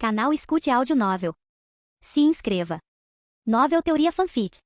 Canal Escute Áudio Novel. Se inscreva. Novel Teoria Fanfic.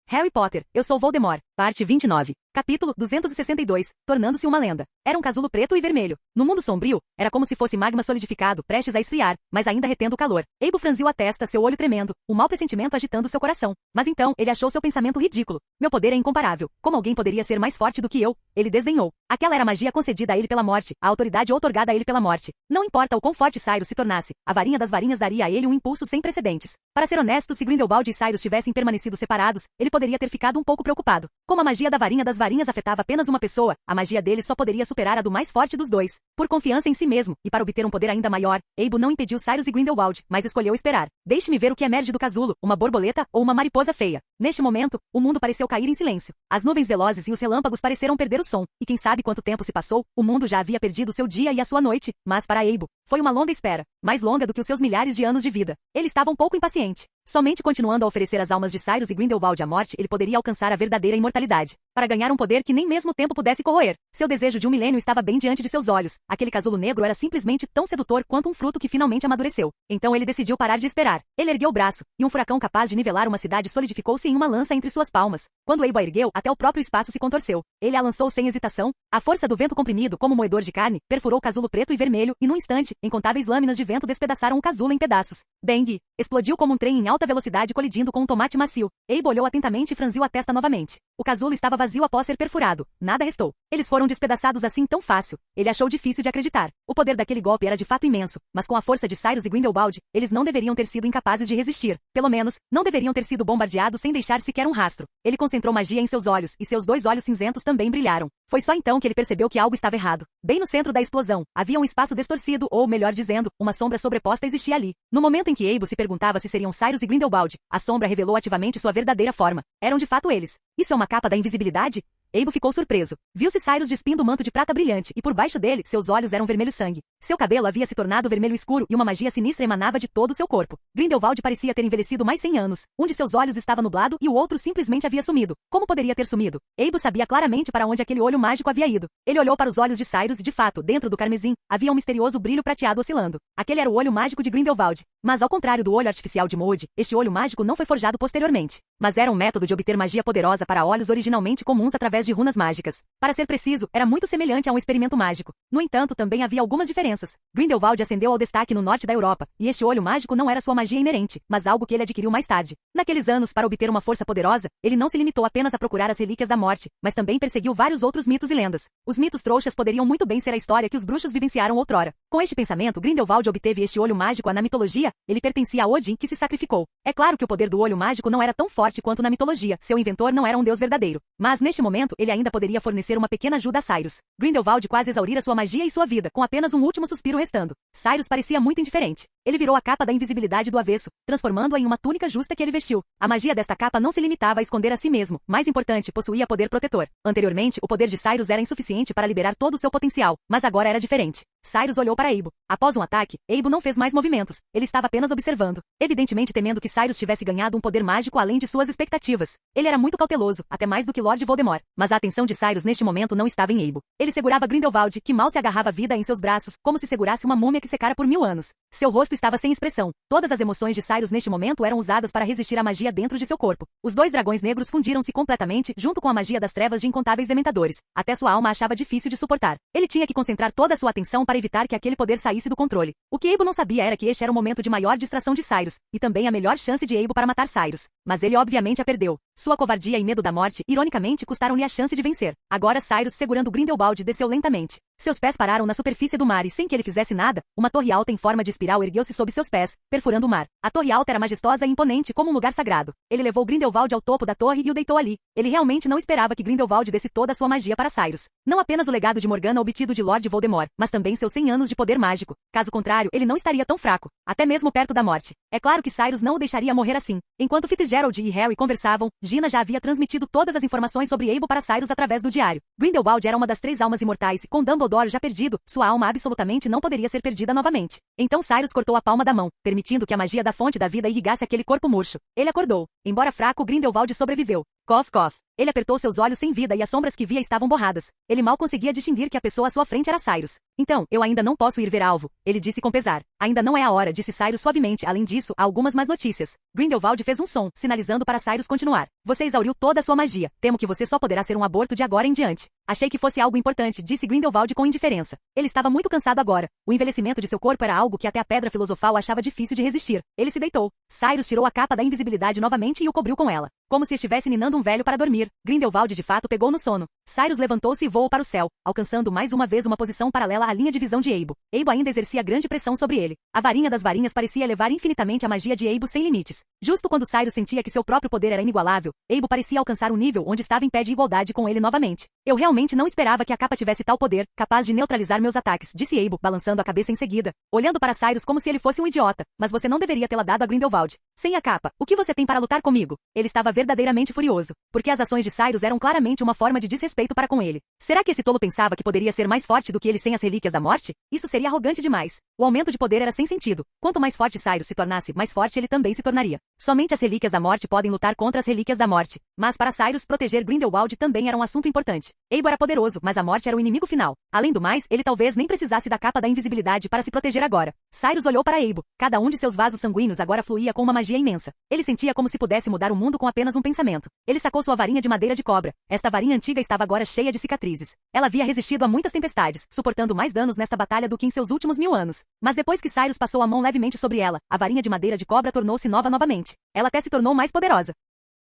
Harry Potter, Eu Sou Voldemort, parte 29. Capítulo 262, Tornando-se uma lenda. Era um casulo preto e vermelho. No mundo sombrio, era como se fosse magma solidificado, prestes a esfriar, mas ainda retendo o calor. Abel franziu a testa, seu olho tremendo, um mau pressentimento agitando seu coração. Mas então, ele achou seu pensamento ridículo. Meu poder é incomparável. Como alguém poderia ser mais forte do que eu? Ele desdenhou. Aquela era a magia concedida a ele pela morte, a autoridade outorgada a ele pela morte. Não importa o quão forte Cyrus se tornasse, a varinha das varinhas daria a ele um impulso sem precedentes. Para ser honesto, se Grindelwald e Cyrus tivessem permanecido separados, ele poderia ter ficado um pouco preocupado. Como a magia da varinha das varinhas afetava apenas uma pessoa, a magia dele só poderia superar a do mais forte dos dois. Por confiança em si mesmo, e para obter um poder ainda maior, Abel não impediu Cyrus e Grindelwald, mas escolheu esperar. Deixe-me ver o que emerge do casulo, uma borboleta ou uma mariposa feia. Neste momento, o mundo pareceu cair em silêncio. As nuvens velozes e os relâmpagos pareceram perder o som, e quem sabe quanto tempo se passou, o mundo já havia perdido seu dia e a sua noite, mas para Abel, foi uma longa espera, mais longa do que os seus milhares de anos de vida. Ele estava um pouco impaciente. Somente continuando a oferecer as almas de Cyrus e Grindelwald à morte, ele poderia alcançar a verdadeira imortalidade. Para ganhar um poder que nem mesmo o tempo pudesse corroer. Seu desejo de um milênio estava bem diante de seus olhos. Aquele casulo negro era simplesmente tão sedutor quanto um fruto que finalmente amadureceu. Então ele decidiu parar de esperar. Ele ergueu o braço, e um furacão capaz de nivelar uma cidade solidificou-se em uma lança entre suas palmas. Quando Abel a ergueu, até o próprio espaço se contorceu. Ele a lançou sem hesitação. A força do vento comprimido, como moedor de carne, perfurou o casulo preto e vermelho, e num instante, incontáveis lâminas de vento despedaçaram o casulo em pedaços. Bang! Explodiu como um trem em alta velocidade colidindo com um tomate macio. Abel olhou atentamente e franziu a testa novamente. O casulo estava vazio após ser perfurado. Nada restou. Eles foram despedaçados assim tão fácil. Ele achou difícil de acreditar. O poder daquele golpe era de fato imenso, mas com a força de Cyrus e Grindelwald, eles não deveriam ter sido incapazes de resistir. Pelo menos, não deveriam ter sido bombardeados sem deixar sequer um rastro. Ele concentrou magia em seus olhos, e seus dois olhos cinzentos também brilharam. Foi só então que ele percebeu que algo estava errado. Bem no centro da explosão, havia um espaço distorcido, ou melhor dizendo, uma sombra sobreposta existia ali. No momento em que Abel se perguntava se seriam Cyrus e Grindelwald, a sombra revelou ativamente sua verdadeira forma. Eram de fato eles. Isso é uma capa da invisibilidade? Abel ficou surpreso. Viu-se Cyrus despindo um manto de prata brilhante, e por baixo dele, seus olhos eram vermelho sangue. Seu cabelo havia se tornado vermelho escuro, e uma magia sinistra emanava de todo o seu corpo. Grindelwald parecia ter envelhecido mais 100 anos. Um de seus olhos estava nublado, e o outro simplesmente havia sumido. Como poderia ter sumido? Abel sabia claramente para onde aquele olho mágico havia ido. Ele olhou para os olhos de Cyrus e, de fato, dentro do carmesim, havia um misterioso brilho prateado oscilando. Aquele era o olho mágico de Grindelwald. Mas ao contrário do olho artificial de Moody, este olho mágico não foi forjado posteriormente. Mas era um método de obter magia poderosa para olhos originalmente comuns através de runas mágicas. Para ser preciso, era muito semelhante a um experimento mágico. No entanto, também havia algumas diferenças. Grindelwald ascendeu ao destaque no norte da Europa, e este olho mágico não era sua magia inerente, mas algo que ele adquiriu mais tarde. Naqueles anos, para obter uma força poderosa, ele não se limitou apenas a procurar as relíquias da morte, mas também perseguiu vários outros mitos e lendas. Os mitos trouxas poderiam muito bem ser a história que os bruxos vivenciaram outrora. Com este pensamento, Grindelwald obteve este olho mágico na mitologia. Ele pertencia a Odin, que se sacrificou. É claro que o poder do olho mágico não era tão forte quanto na mitologia. Seu inventor não era um deus verdadeiro. Mas, neste momento, ele ainda poderia fornecer uma pequena ajuda a Cyrus. Grindelwald quase exaurira sua magia e sua vida, com apenas um último suspiro restando. Cyrus parecia muito indiferente. Ele virou a capa da invisibilidade do avesso, transformando-a em uma túnica justa que ele vestiu. A magia desta capa não se limitava a esconder a si mesmo. Mais importante, possuía poder protetor. Anteriormente, o poder de Cyrus era insuficiente para liberar todo o seu potencial, mas agora era diferente. Cyrus olhou para Abel. Após um ataque, Abel não fez mais movimentos. Ele estava apenas observando, evidentemente temendo que Cyrus tivesse ganhado um poder mágico além de suas expectativas. Ele era muito cauteloso, até mais do que Lord Voldemort. Mas a atenção de Cyrus neste momento não estava em Abel. Ele segurava Grindelwald, que mal se agarrava à vida em seus braços, como se segurasse uma múmia que secara por 1000 anos. Seu rosto estava sem expressão. Todas as emoções de Cyrus neste momento eram usadas para resistir à magia dentro de seu corpo. Os dois dragões negros fundiram-se completamente, junto com a magia das trevas de incontáveis dementadores. Até sua alma achava difícil de suportar. Ele tinha que concentrar toda a sua atenção para evitar que aquele poder saísse do controle. O que Abel não sabia era que este era o momento de maior distração de Cyrus, e também a melhor chance de Abel para matar Cyrus. Mas ele obviamente a perdeu. Sua covardia e medo da morte, ironicamente, custaram-lhe a chance de vencer. Agora Cyrus, segurando Grindelwald, desceu lentamente. Seus pés pararam na superfície do mar e, sem que ele fizesse nada, uma torre alta em forma de espiral ergueu-se sob seus pés, perfurando o mar. A torre alta era majestosa e imponente como um lugar sagrado. Ele levou Grindelwald ao topo da torre e o deitou ali. Ele realmente não esperava que Grindelwald desse toda a sua magia para Cyrus. Não apenas o legado de Morgana obtido de Lord Voldemort, mas também seus 100 anos de poder mágico. Caso contrário, ele não estaria tão fraco, até mesmo perto da morte. É claro que Cyrus não o deixaria morrer assim. Enquanto Fitzgerald e Harry conversavam, Gina já havia transmitido todas as informações sobre Abel para Cyrus através do diário. Grindelwald era uma das 3 almas imortais e, com Dumbledore já perdido, sua alma absolutamente não poderia ser perdida novamente. Então Cyrus cortou a palma da mão, permitindo que a magia da fonte da vida irrigasse aquele corpo murcho. Ele acordou. Embora fraco, Grindelwald sobreviveu. Cough, cough. Ele apertou seus olhos sem vida e as sombras que via estavam borradas. Ele mal conseguia distinguir que a pessoa à sua frente era Cyrus. Então, eu ainda não posso ir ver alvo, ele disse com pesar. Ainda não é a hora, disse Cyrus suavemente. Além disso, há algumas más notícias. Grindelwald fez um som, sinalizando para Cyrus continuar. Você exauriu toda a sua magia. Temo que você só poderá ser um aborto de agora em diante. Achei que fosse algo importante, disse Grindelwald com indiferença. Ele estava muito cansado agora. O envelhecimento de seu corpo era algo que até a pedra filosofal achava difícil de resistir. Ele se deitou. Cyrus tirou a capa da invisibilidade novamente e o cobriu com ela. Como se estivesse ninando um velho para dormir. Grindelwald de fato pegou no sono. Cyrus levantou-se e voou para o céu, alcançando mais uma vez uma posição paralela à linha de visão de Aibo. Aibo ainda exercia grande pressão sobre ele. A varinha das varinhas parecia elevar infinitamente a magia de Aibo sem limites. Justo quando Cyrus sentia que seu próprio poder era inigualável, Aibo parecia alcançar um nível onde estava em pé de igualdade com ele novamente. Eu realmente não esperava que a capa tivesse tal poder, capaz de neutralizar meus ataques, disse Aibo, balançando a cabeça em seguida, olhando para Cyrus como se ele fosse um idiota. Mas você não deveria tê-la dado a Grindelwald. Sem a capa, o que você tem para lutar comigo? Ele estava verdadeiramente furioso, porque as ações de Cyrus eram claramente uma forma de desrespeito para com ele. Será que esse tolo pensava que poderia ser mais forte do que ele sem as relíquias da morte? Isso seria arrogante demais. O aumento de poder era sem sentido. Quanto mais forte Cyrus se tornasse, mais forte ele também se tornaria. Somente as relíquias da morte podem lutar contra as relíquias da morte. Mas para Cyrus, proteger Grindelwald também era um assunto importante. Aibo era poderoso, mas a morte era o inimigo final. Além do mais, ele talvez nem precisasse da capa da invisibilidade para se proteger agora. Cyrus olhou para Aibo. Cada um de seus vasos sanguíneos agora fluía com uma magia imensa. Ele sentia como se pudesse mudar o mundo com apenas um pensamento. Ele sacou sua varinha de madeira de cobra. Esta varinha antiga estava agora cheia de cicatrizes. Ela havia resistido a muitas tempestades, suportando mais danos nesta batalha do que em seus últimos 1000 anos. Mas depois que Cyrus passou a mão levemente sobre ela, a varinha de madeira de cobra tornou-se nova novamente. Ela até se tornou mais poderosa.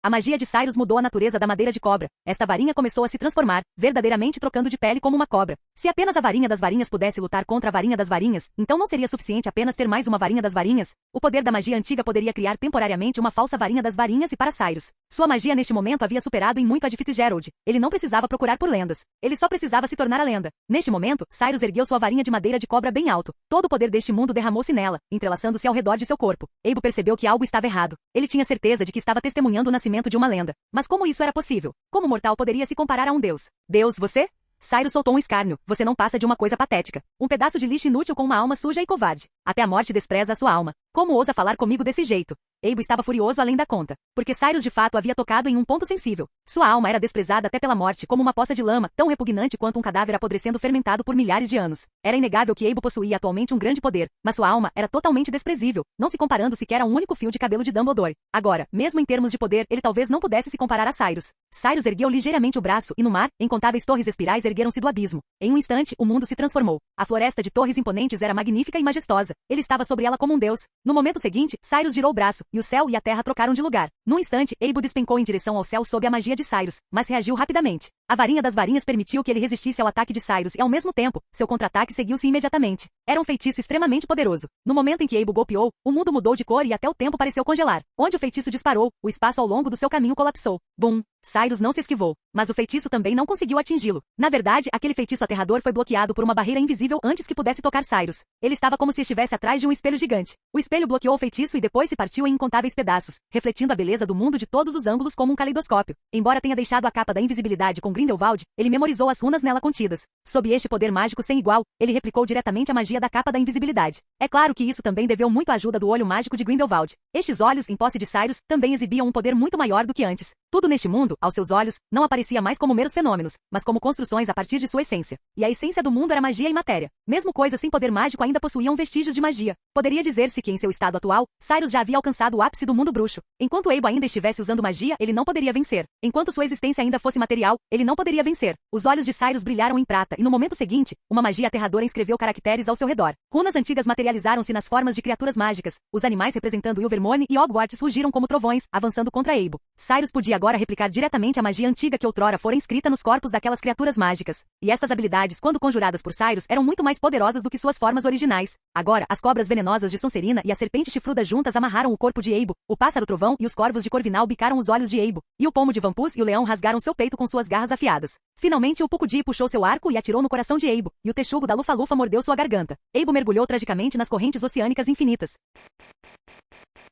A magia de Cyrus mudou a natureza da madeira de cobra. Esta varinha começou a se transformar, verdadeiramente trocando de pele como uma cobra. Se apenas a varinha das varinhas pudesse lutar contra a varinha das varinhas, então não seria suficiente apenas ter mais uma varinha das varinhas? O poder da magia antiga poderia criar temporariamente uma falsa varinha das varinhas e para Cyrus. Sua magia neste momento havia superado em muito a de Fitzgerald. Ele não precisava procurar por lendas. Ele só precisava se tornar a lenda. Neste momento, Cyrus ergueu sua varinha de madeira de cobra bem alto. Todo o poder deste mundo derramou-se nela, entrelaçando-se ao redor de seu corpo. Aibo percebeu que algo estava errado. Ele tinha certeza de que estava testemunhando o nascimento de uma lenda. Mas como isso era possível? Como mortal poderia se comparar a um deus? Deus, você? Cyrus soltou um escárnio. Você não passa de uma coisa patética. Um pedaço de lixo inútil com uma alma suja e covarde. Até a morte despreza a sua alma. Como ousa falar comigo desse jeito? Aibo estava furioso além da conta, porque Cyrus de fato havia tocado em um ponto sensível. Sua alma era desprezada até pela morte como uma poça de lama, tão repugnante quanto um cadáver apodrecendo fermentado por milhares de anos. Era inegável que Aibo possuía atualmente um grande poder, mas sua alma era totalmente desprezível, não se comparando sequer a um único fio de cabelo de Dumbledore. Agora, mesmo em termos de poder, ele talvez não pudesse se comparar a Cyrus. Cyrus ergueu ligeiramente o braço e no mar, incontáveis torres espirais ergueram-se do abismo. Em um instante, o mundo se transformou. A floresta de torres imponentes era magnífica e majestosa. Ele estava sobre ela como um deus. No momento seguinte, Cyrus girou o braço, e o céu e a terra trocaram de lugar. Num instante, Aibo despencou em direção ao céu sob a magia de Cyrus, mas reagiu rapidamente. A varinha das varinhas permitiu que ele resistisse ao ataque de Cyrus e, ao mesmo tempo, seu contra-ataque seguiu-se imediatamente. Era um feitiço extremamente poderoso. No momento em que Aibo golpeou, o mundo mudou de cor e até o tempo pareceu congelar. Onde o feitiço disparou, o espaço ao longo do seu caminho colapsou. Bum! Cyrus não se esquivou, mas o feitiço também não conseguiu atingi-lo. Na verdade, aquele feitiço aterrador foi bloqueado por uma barreira invisível antes que pudesse tocar Cyrus. Ele estava como se estivesse atrás de um espelho gigante. O espelho bloqueou o feitiço e depois se partiu em incontáveis pedaços, refletindo a beleza do mundo de todos os ângulos como um caleidoscópio. Embora tenha deixado a capa da invisibilidade com Grindelwald, ele memorizou as runas nela contidas. Sob este poder mágico sem igual, ele replicou diretamente a magia da capa da invisibilidade. É claro que isso também deveu muito à ajuda do olho mágico de Grindelwald. Estes olhos, em posse de Cyrus, também exibiam um poder muito maior do que antes. Tudo neste mundo, aos seus olhos, não aparecia mais como meros fenômenos, mas como construções a partir de sua essência. E a essência do mundo era magia e matéria. Mesmo coisas sem poder mágico ainda possuíam vestígios de magia. Poderia dizer-se que em seu estado atual, Cyrus já havia alcançado o ápice do mundo bruxo. Enquanto Aibo ainda estivesse usando magia, ele não poderia vencer. Enquanto sua existência ainda fosse material, ele não poderia vencer. Os olhos de Cyrus brilharam em prata e no momento seguinte, uma magia aterradora escreveu caracteres ao seu redor. Runas antigas materializaram-se nas formas de criaturas mágicas. Os animais representando Ilvermorny e Hogwarts rugiram como trovões, avançando contra Aibo. Cyrus podia agora replicar diretamente a magia antiga que outrora fora inscrita nos corpos daquelas criaturas mágicas. E estas habilidades, quando conjuradas por Cyrus, eram muito mais poderosas do que suas formas originais. Agora, as cobras venenosas de Sonserina e a serpente chifruda juntas amarraram o corpo de Aibo. O pássaro trovão e os corvos de Corvinal bicaram os olhos de Aibo. E o pomo de Vampus e o leão rasgaram seu peito com suas garras afiadas. Finalmente, o Pucudi puxou seu arco e atirou no coração de Aibo, e o texugo da Lufa-Lufa mordeu sua garganta. Aibo mergulhou tragicamente nas correntes oceânicas infinitas.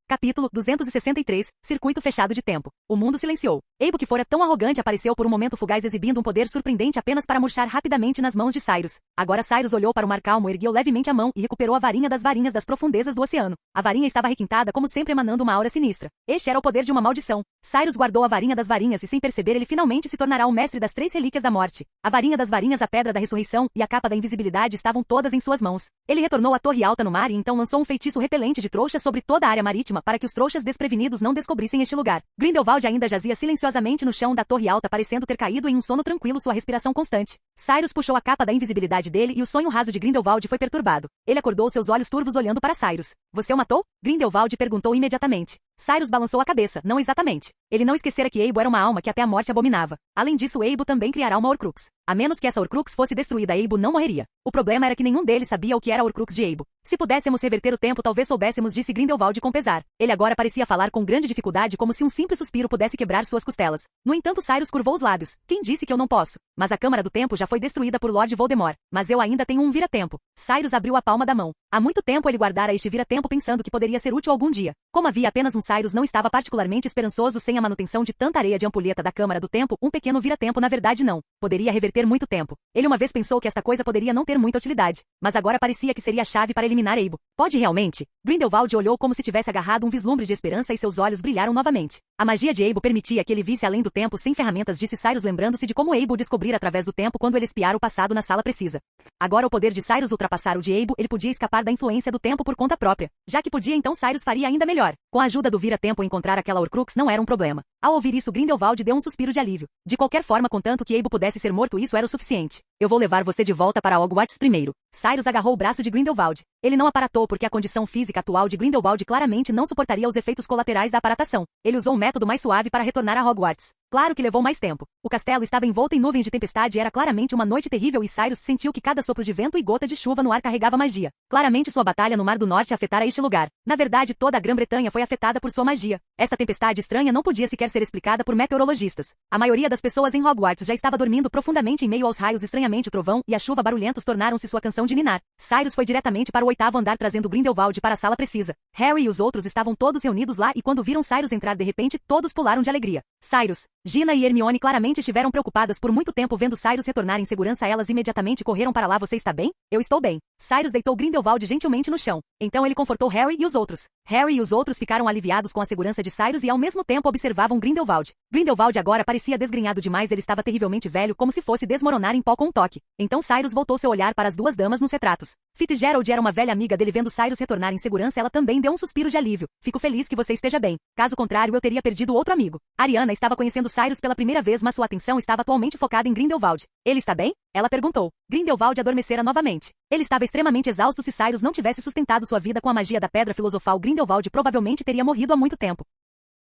Capítulo 263, Circuito fechado de tempo. O mundo silenciou. Abe, que fora tão arrogante, apareceu por um momento fugaz exibindo um poder surpreendente apenas para murchar rapidamente nas mãos de Cyrus. Agora Cyrus olhou para o mar calmo, ergueu levemente a mão e recuperou a varinha das varinhas das profundezas do oceano. A varinha estava requintada como sempre, emanando uma aura sinistra. Este era o poder de uma maldição. Cyrus guardou a varinha das varinhas e sem perceber ele finalmente se tornará o mestre das 3 relíquias da morte. A varinha das varinhas, a pedra da ressurreição e a capa da invisibilidade estavam todas em suas mãos. Ele retornou à torre alta no mar e então lançou um feitiço repelente de trouxas sobre toda a área marítima para que os trouxas desprevenidos não descobrissem este lugar. Grindelwald ainda jazia silenciosamente no chão da torre alta, parecendo ter caído em um sono tranquilo, sua respiração constante. Cyrus puxou a capa da invisibilidade dele e o sonho raso de Grindelwald foi perturbado. Ele acordou, seus olhos turvos olhando para Cyrus. Você o matou? Grindelwald perguntou imediatamente. Cyrus balançou a cabeça. Não exatamente. Ele não esquecera que Abe era uma alma que até a morte abominava. Além disso, Abe também criará uma Horcrux. A menos que essa Horcrux fosse destruída, Abe não morreria. O problema era que nenhum deles sabia o que era a Horcrux de Abe. Se pudéssemos reverter o tempo, talvez soubéssemos, disse Grindelwald com pesar. Ele agora parecia falar com grande dificuldade, como se um simples suspiro pudesse quebrar suas costelas. No entanto, Cyrus curvou os lábios. Quem disse que eu não posso? Mas a Câmara do Tempo já foi destruída por Lord Voldemort. Mas eu ainda tenho um vira-tempo. Cyrus abriu a palma da mão. Há muito tempo ele guardara este vira-tempo pensando que poderia ser útil algum dia. Como havia apenas um, Cyrus não estava particularmente esperançoso sem a manutenção de tanta areia de ampulheta da Câmara do Tempo. Um pequeno vira-tempo na verdade não. Poderia reverter muito tempo. Ele uma vez pensou que esta coisa poderia não ter muita utilidade. Mas agora parecia que seria a chave para eliminar Abe. Pode realmente? Grindelwald olhou como se tivesse agarrado um vislumbre de esperança e seus olhos brilharam novamente. A magia de Abe permitia que ele visse além do tempo sem ferramentas, disse Cyrus, lembrando-se de como Abe o descobrir através do tempo quando ele espiara o passado na sala precisa. Agora o poder de Cyrus ultrapassara o de Abe, ele podia escapar da influência do tempo por conta própria. Já que podia, então Cyrus faria ainda melhor. Com a ajuda do vira-tempo, encontrar aquela Horcrux não era um problema. Ao ouvir isso, Grindelwald deu um suspiro de alívio. De qualquer forma, contanto que Abe pudesse ser morto, isso era o suficiente. Eu vou levar você de volta para Hogwarts primeiro. Cyrus agarrou o braço de Grindelwald. Ele não aparatou porque a condição física atual de Grindelwald claramente não suportaria os efeitos colaterais da aparatação. Ele usou um método mais suave para retornar a Hogwarts. Claro que levou mais tempo. O castelo estava envolto em nuvens de tempestade e era claramente uma noite terrível e Cyrus sentiu que cada sopro de vento e gota de chuva no ar carregava magia. Claramente sua batalha no Mar do Norte afetara este lugar. Na verdade, toda a Grã-Bretanha foi afetada por sua magia. Esta tempestade estranha não podia sequer ser explicada por meteorologistas. A maioria das pessoas em Hogwarts já estava dormindo profundamente em meio aos raios. Estranhamente, o trovão e a chuva barulhentos tornaram-se sua canção de ninar. Cyrus foi diretamente para o 8º andar trazendo Grindelwald para a sala precisa. Harry e os outros estavam todos reunidos lá e quando viram Cyrus entrar de repente, todos pularam de alegria. Cyrus, Gina e Hermione claramente estiveram preocupadas por muito tempo vendo Cyrus retornar em segurança. Elas imediatamente correram para lá. Você está bem? Eu estou bem. Cyrus deitou Grindelwald gentilmente no chão. Então ele confortou Harry e os outros. Harry e os outros ficaram aliviados com a segurança de Cyrus e ao mesmo tempo observavam Grindelwald. Grindelwald agora parecia desgrenhado demais, ele estava terrivelmente velho, como se fosse desmoronar em pó com um toque. Então Cyrus voltou seu olhar para as duas damas nos retratos. Fitzgerald era uma velha amiga dele. Vendo Cyrus retornar em segurança, ela também deu um suspiro de alívio. Fico feliz que você esteja bem. Caso contrário, eu teria perdido outro amigo. Ariana estava conhecendo Cyrus pela primeira vez, mas sua atenção estava atualmente focada em Grindelwald. Ele está bem? Ela perguntou. Grindelwald adormecera novamente. Ele estava extremamente exausto. Se Cyrus não tivesse sustentado sua vida com a magia da pedra filosofal, Grindelwald provavelmente teria morrido há muito tempo.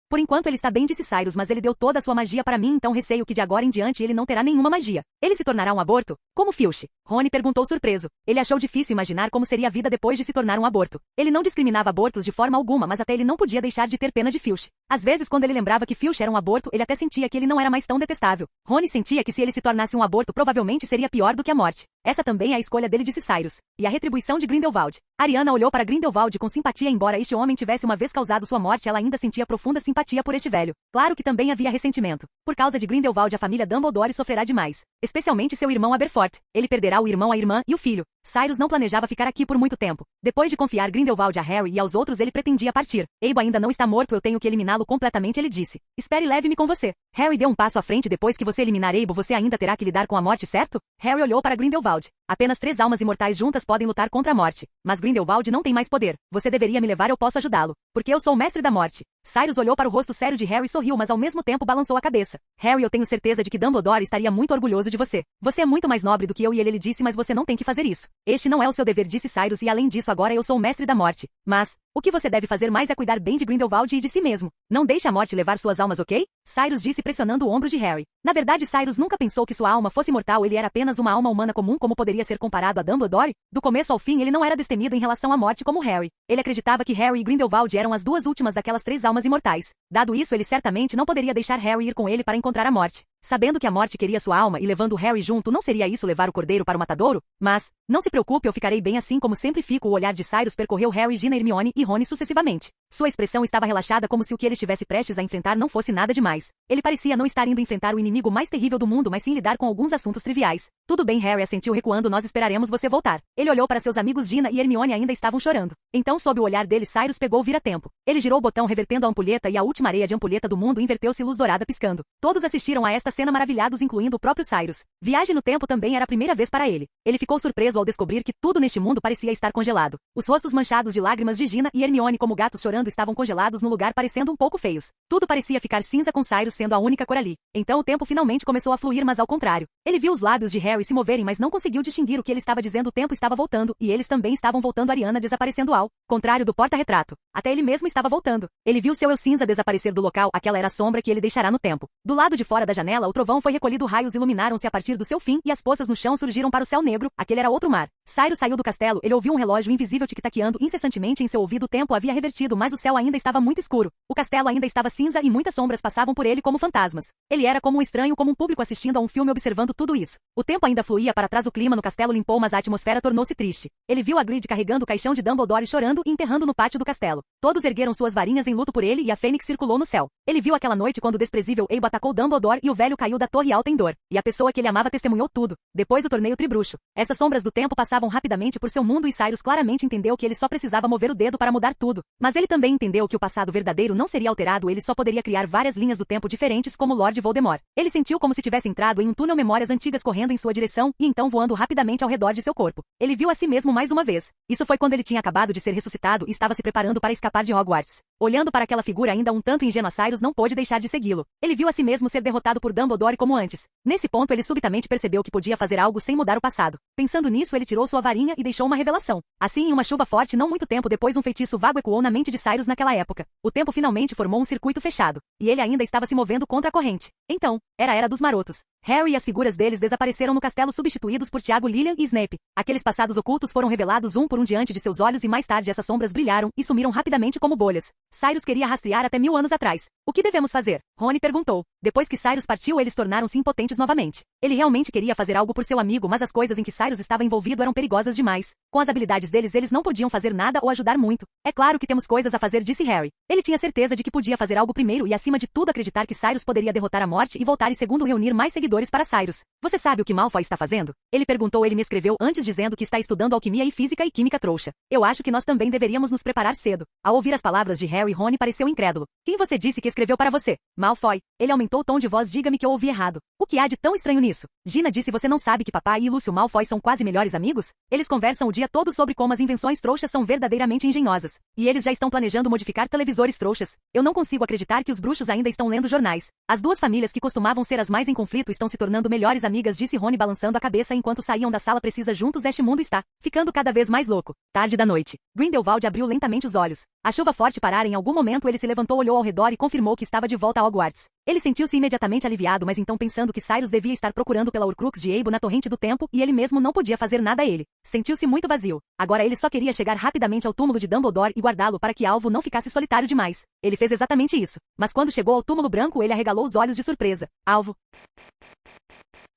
Por enquanto ele está bem, disse Cyrus, mas ele deu toda a sua magia para mim, então receio que de agora em diante ele não terá nenhuma magia. Ele se tornará um aborto? Como Filch? Rony perguntou surpreso. Ele achou difícil imaginar como seria a vida depois de se tornar um aborto. Ele não discriminava abortos de forma alguma, mas até ele não podia deixar de ter pena de Filch. Às vezes, quando ele lembrava que Filch era um aborto, ele até sentia que ele não era mais tão detestável. Rony sentia que se ele se tornasse um aborto, provavelmente seria pior do que a morte. Essa também é a escolha dele, disse Cyrus. E a retribuição de Grindelwald. Ariana olhou para Grindelwald com simpatia. Embora este homem tivesse uma vez causado sua morte, ela ainda sentia profunda simpatia por este velho. Claro que também havia ressentimento. Por causa de Grindelwald, a família Dumbledore sofrerá demais. Especialmente seu irmão Aberforth. Ele perderá o irmão, a irmã e o filho. Cyrus não planejava ficar aqui por muito tempo. Depois de confiar Grindelwald a Harry e aos outros, ele pretendia partir. Abe ainda não está morto, eu tenho que eliminá-lo completamente, ele disse. Espere e leve-me com você. Harry deu um passo à frente. Depois que você eliminar Abe, você ainda terá que lidar com a morte, certo? Harry olhou para Grindelwald. Apenas 3 almas imortais juntas podem lutar contra a morte. Mas Grindelwald não tem mais poder. Você deveria me levar, eu posso ajudá-lo. Porque eu sou o mestre da morte. Cyrus olhou para o rosto sério de Harry e sorriu, mas ao mesmo tempo balançou a cabeça. Harry, eu tenho certeza de que Dumbledore estaria muito orgulhoso de você. Você é muito mais nobre do que eu e ele disse, mas você não tem que fazer isso. Este não é o seu dever, disse Cyrus, e além disso agora eu sou o mestre da morte. Mas, o que você deve fazer mais é cuidar bem de Grindelwald e de si mesmo. Não deixe a morte levar suas almas, ok? Cyrus disse pressionando o ombro de Harry. Na verdade, Cyrus nunca pensou que sua alma fosse mortal, ele era apenas uma alma humana comum. Como poderia ser comparado a Dumbledore? Do começo ao fim ele não era destemido em relação à morte como Harry. Ele acreditava que Harry e Grindelwald eram as duas últimas daquelas 3 almas imortais. Dado isso, ele certamente não poderia deixar Harry ir com ele para encontrar a morte. sabendo que a morte queria sua alma e levando Harry junto, não seria isso levar o cordeiro para o matadouro? Mas, não se preocupe, eu ficarei bem assim como sempre fico. O olhar de Cyrus percorreu Harry, Gina, Hermione e Rony sucessivamente. Sua expressão estava relaxada como se o que ele estivesse prestes a enfrentar não fosse nada demais. Ele parecia não estar indo enfrentar o inimigo mais terrível do mundo, mas sim lidar com alguns assuntos triviais. Tudo bem, Harry assentiu recuando, nós esperaremos você voltar. Ele olhou para seus amigos. Gina e Hermione ainda estavam chorando. Então, sob o olhar dele, Cyrus pegou o vira-tempo. Ele girou o botão revertendo a ampulheta e a última areia de ampulheta do mundo inverteu-se, luz dourada piscando. Todos assistiram a esta cena maravilhados, incluindo o próprio Cyrus. Viagem no tempo também era a primeira vez para ele. Ele ficou surpreso ao descobrir que tudo neste mundo parecia estar congelado. Os rostos manchados de lágrimas de Gina e Hermione como gatos chorando estavam congelados no lugar, parecendo um pouco feios. Tudo parecia ficar cinza com Cyrus sendo a única cor ali. Então o tempo finalmente começou a fluir, mas ao contrário. Ele viu os lábios de Harry se moverem, mas não conseguiu distinguir o que ele estava dizendo. O tempo estava voltando, e eles também estavam voltando. Ariana desaparecendo ao contrário do porta-retrato. Até ele mesmo estava voltando. Ele viu seu eu cinza desaparecer do local, aquela era a sombra que ele deixará no tempo. Do lado de fora da janela, o trovão foi recolhido, raios iluminaram-se a partir do seu fim, e as poças no chão surgiram para o céu negro, aquele era outro mar. Cyrus saiu do castelo, ele ouviu um relógio invisível tic-taqueando incessantemente em seu ouvido. O tempo havia revertido, mas o céu ainda estava muito escuro. O castelo ainda estava cinza e muitas sombras passavam por ele como fantasmas. Ele era como um estranho, como um público assistindo a um filme observando tudo isso. O tempo ainda fluía para trás, o clima no castelo limpou, mas a atmosfera tornou-se triste. Ele viu Hagrid carregando o caixão de Dumbledore chorando e enterrando no pátio do castelo. Todos ergueram suas varinhas em luto por ele e a fênix circulou no céu. Ele viu aquela noite quando o desprezível Abo atacou Dumbledore e o velho caiu da torre alta em dor. E a pessoa que ele amava testemunhou tudo. Depois o torneio tribruxo. Essas sombras do tempo passavam rapidamente por seu mundo e Cyrus claramente entendeu que ele só precisava mover o dedo para mudar tudo. Mas ele também entendeu que o passado verdadeiro não seria alterado, ele só poderia criar várias linhas do tempo diferentes como Lord Voldemort. Ele sentiu como se tivesse entrado em um túnel, memórias antigas correndo em sua direção e então voando rapidamente ao redor de seu corpo. Ele viu a si mesmo mais uma vez. Isso foi quando ele tinha acabado de ser ressuscitado e estava se preparando para escapar de Hogwarts. Olhando para aquela figura ainda um tanto ingênua, Cyrus não pôde deixar de segui-lo. Ele viu a si mesmo ser derrotado por Dumbledore como antes. Nesse ponto ele subitamente percebeu que podia fazer algo sem mudar o passado. Pensando nisso, ele tirou sua varinha e deixou uma revelação. Assim, em uma chuva forte não muito tempo depois, um feitiço vago ecoou na mente de Cyrus naquela época. O tempo finalmente formou um circuito fechado. E ele ainda estava se movendo contra a corrente. Então, era a Era dos Marotos. Harry e as figuras deles desapareceram no castelo, substituídos por Tiago, Lilian e Snape. Aqueles passados ocultos foram revelados um por um diante de seus olhos e mais tarde essas sombras brilharam e sumiram rapidamente como bolhas. Cyrus queria rastrear até 1000 anos atrás. O que devemos fazer? Rony perguntou. Depois que Cyrus partiu, eles tornaram-se impotentes novamente. Ele realmente queria fazer algo por seu amigo, mas as coisas em que Cyrus estava envolvido eram perigosas demais. Com as habilidades deles, eles não podiam fazer nada ou ajudar muito. É claro que temos coisas a fazer, disse Harry. Ele tinha certeza de que podia fazer algo primeiro e, acima de tudo, acreditar que Cyrus poderia derrotar a morte e voltar e, segundo, reunir mais seguidores para Cyrus. Você sabe o que Malfoy está fazendo? Ele perguntou. Ele me escreveu antes dizendo que está estudando alquimia e física e química, trouxa. Eu acho que nós também deveríamos nos preparar cedo. Ao ouvir as palavras de Harry, Rony pareceu incrédulo. Quem você disse que escreveu para você? Malfoy. Ele aumentou o tom de voz. Diga-me que eu ouvi errado. O que há de tão estranho nisso? Gina disse. Você não sabe que papai e Lúcio Malfoy são quase melhores amigos? Eles conversam o dia todo sobre como as invenções trouxas são verdadeiramente engenhosas. E eles já estão planejando modificar televisores trouxas. Eu não consigo acreditar que os bruxos ainda estão lendo jornais. As duas famílias que costumavam ser as mais em conflito estão se tornando melhores amigas, disse Rony balançando a cabeça enquanto saíam da sala. Precisa juntos, este mundo está ficando cada vez mais louco. Tarde da noite. Grindelwald abriu lentamente os olhos. A chuva forte parara em algum momento. Ele se levantou, olhou ao redor e confirmou que estava de volta a Hogwarts. Ele sentiu-se imediatamente aliviado, mas então pensando que Cyrus devia estar procurando pela Horcrux de Abo na torrente do tempo e ele mesmo não podia fazer nada a ele. Sentiu-se muito vazio. Agora ele só queria chegar rapidamente ao túmulo de Dumbledore e guardá-lo para que Alvo não ficasse solitário demais. Ele fez exatamente isso. Mas quando chegou ao túmulo branco, ele arregalou os olhos de surpresa. Alvo.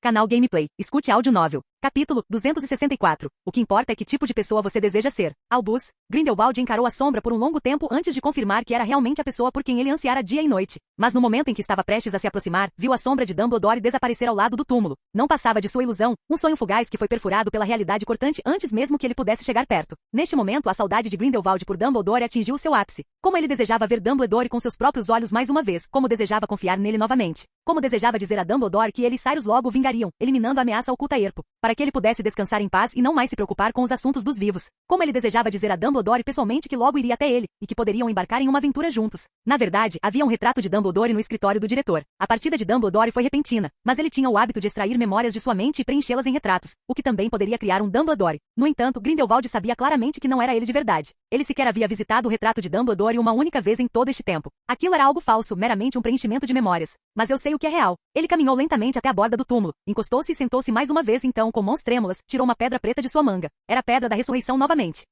Canal Gameplay. Escute áudio novel. Capítulo 264. O que importa é que tipo de pessoa você deseja ser. Albus. Grindelwald encarou a sombra por um longo tempo antes de confirmar que era realmente a pessoa por quem ele ansiara dia e noite. Mas no momento em que estava prestes a se aproximar, viu a sombra de Dumbledore desaparecer ao lado do túmulo. Não passava de sua ilusão, um sonho fugaz que foi perfurado pela realidade cortante antes mesmo que ele pudesse chegar perto. Neste momento, a saudade de Grindelwald por Dumbledore atingiu seu ápice. Como ele desejava ver Dumbledore com seus próprios olhos mais uma vez, como desejava confiar nele novamente. Como desejava dizer a Dumbledore que ele e Cyrus logo o vingariam, eliminando a ameaça oculta a Erpo, para que ele pudesse descansar em paz e não mais se preocupar com os assuntos dos vivos. Como ele desejava dizer a Dumbledore pessoalmente que logo iria até ele, e que poderiam embarcar em uma aventura juntos. Na verdade, havia um retrato de Dumbledore no escritório do diretor. A partida de Dumbledore foi repentina, mas ele tinha o hábito de extrair memórias de sua mente e preenchê-las em retratos, o que também poderia criar um Dumbledore. No entanto, Grindelwald sabia claramente que não era ele de verdade. Ele sequer havia visitado o retrato de Dumbledore uma única vez em todo este tempo. Aquilo era algo falso, meramente um preenchimento de memórias. Mas eu sei o que é real. Ele caminhou lentamente até a borda do túmulo, encostou-se e sentou-se mais uma vez. Então, com mãos trêmulas, tirou uma pedra preta de sua manga. Era a pedra da ressurreição novamente.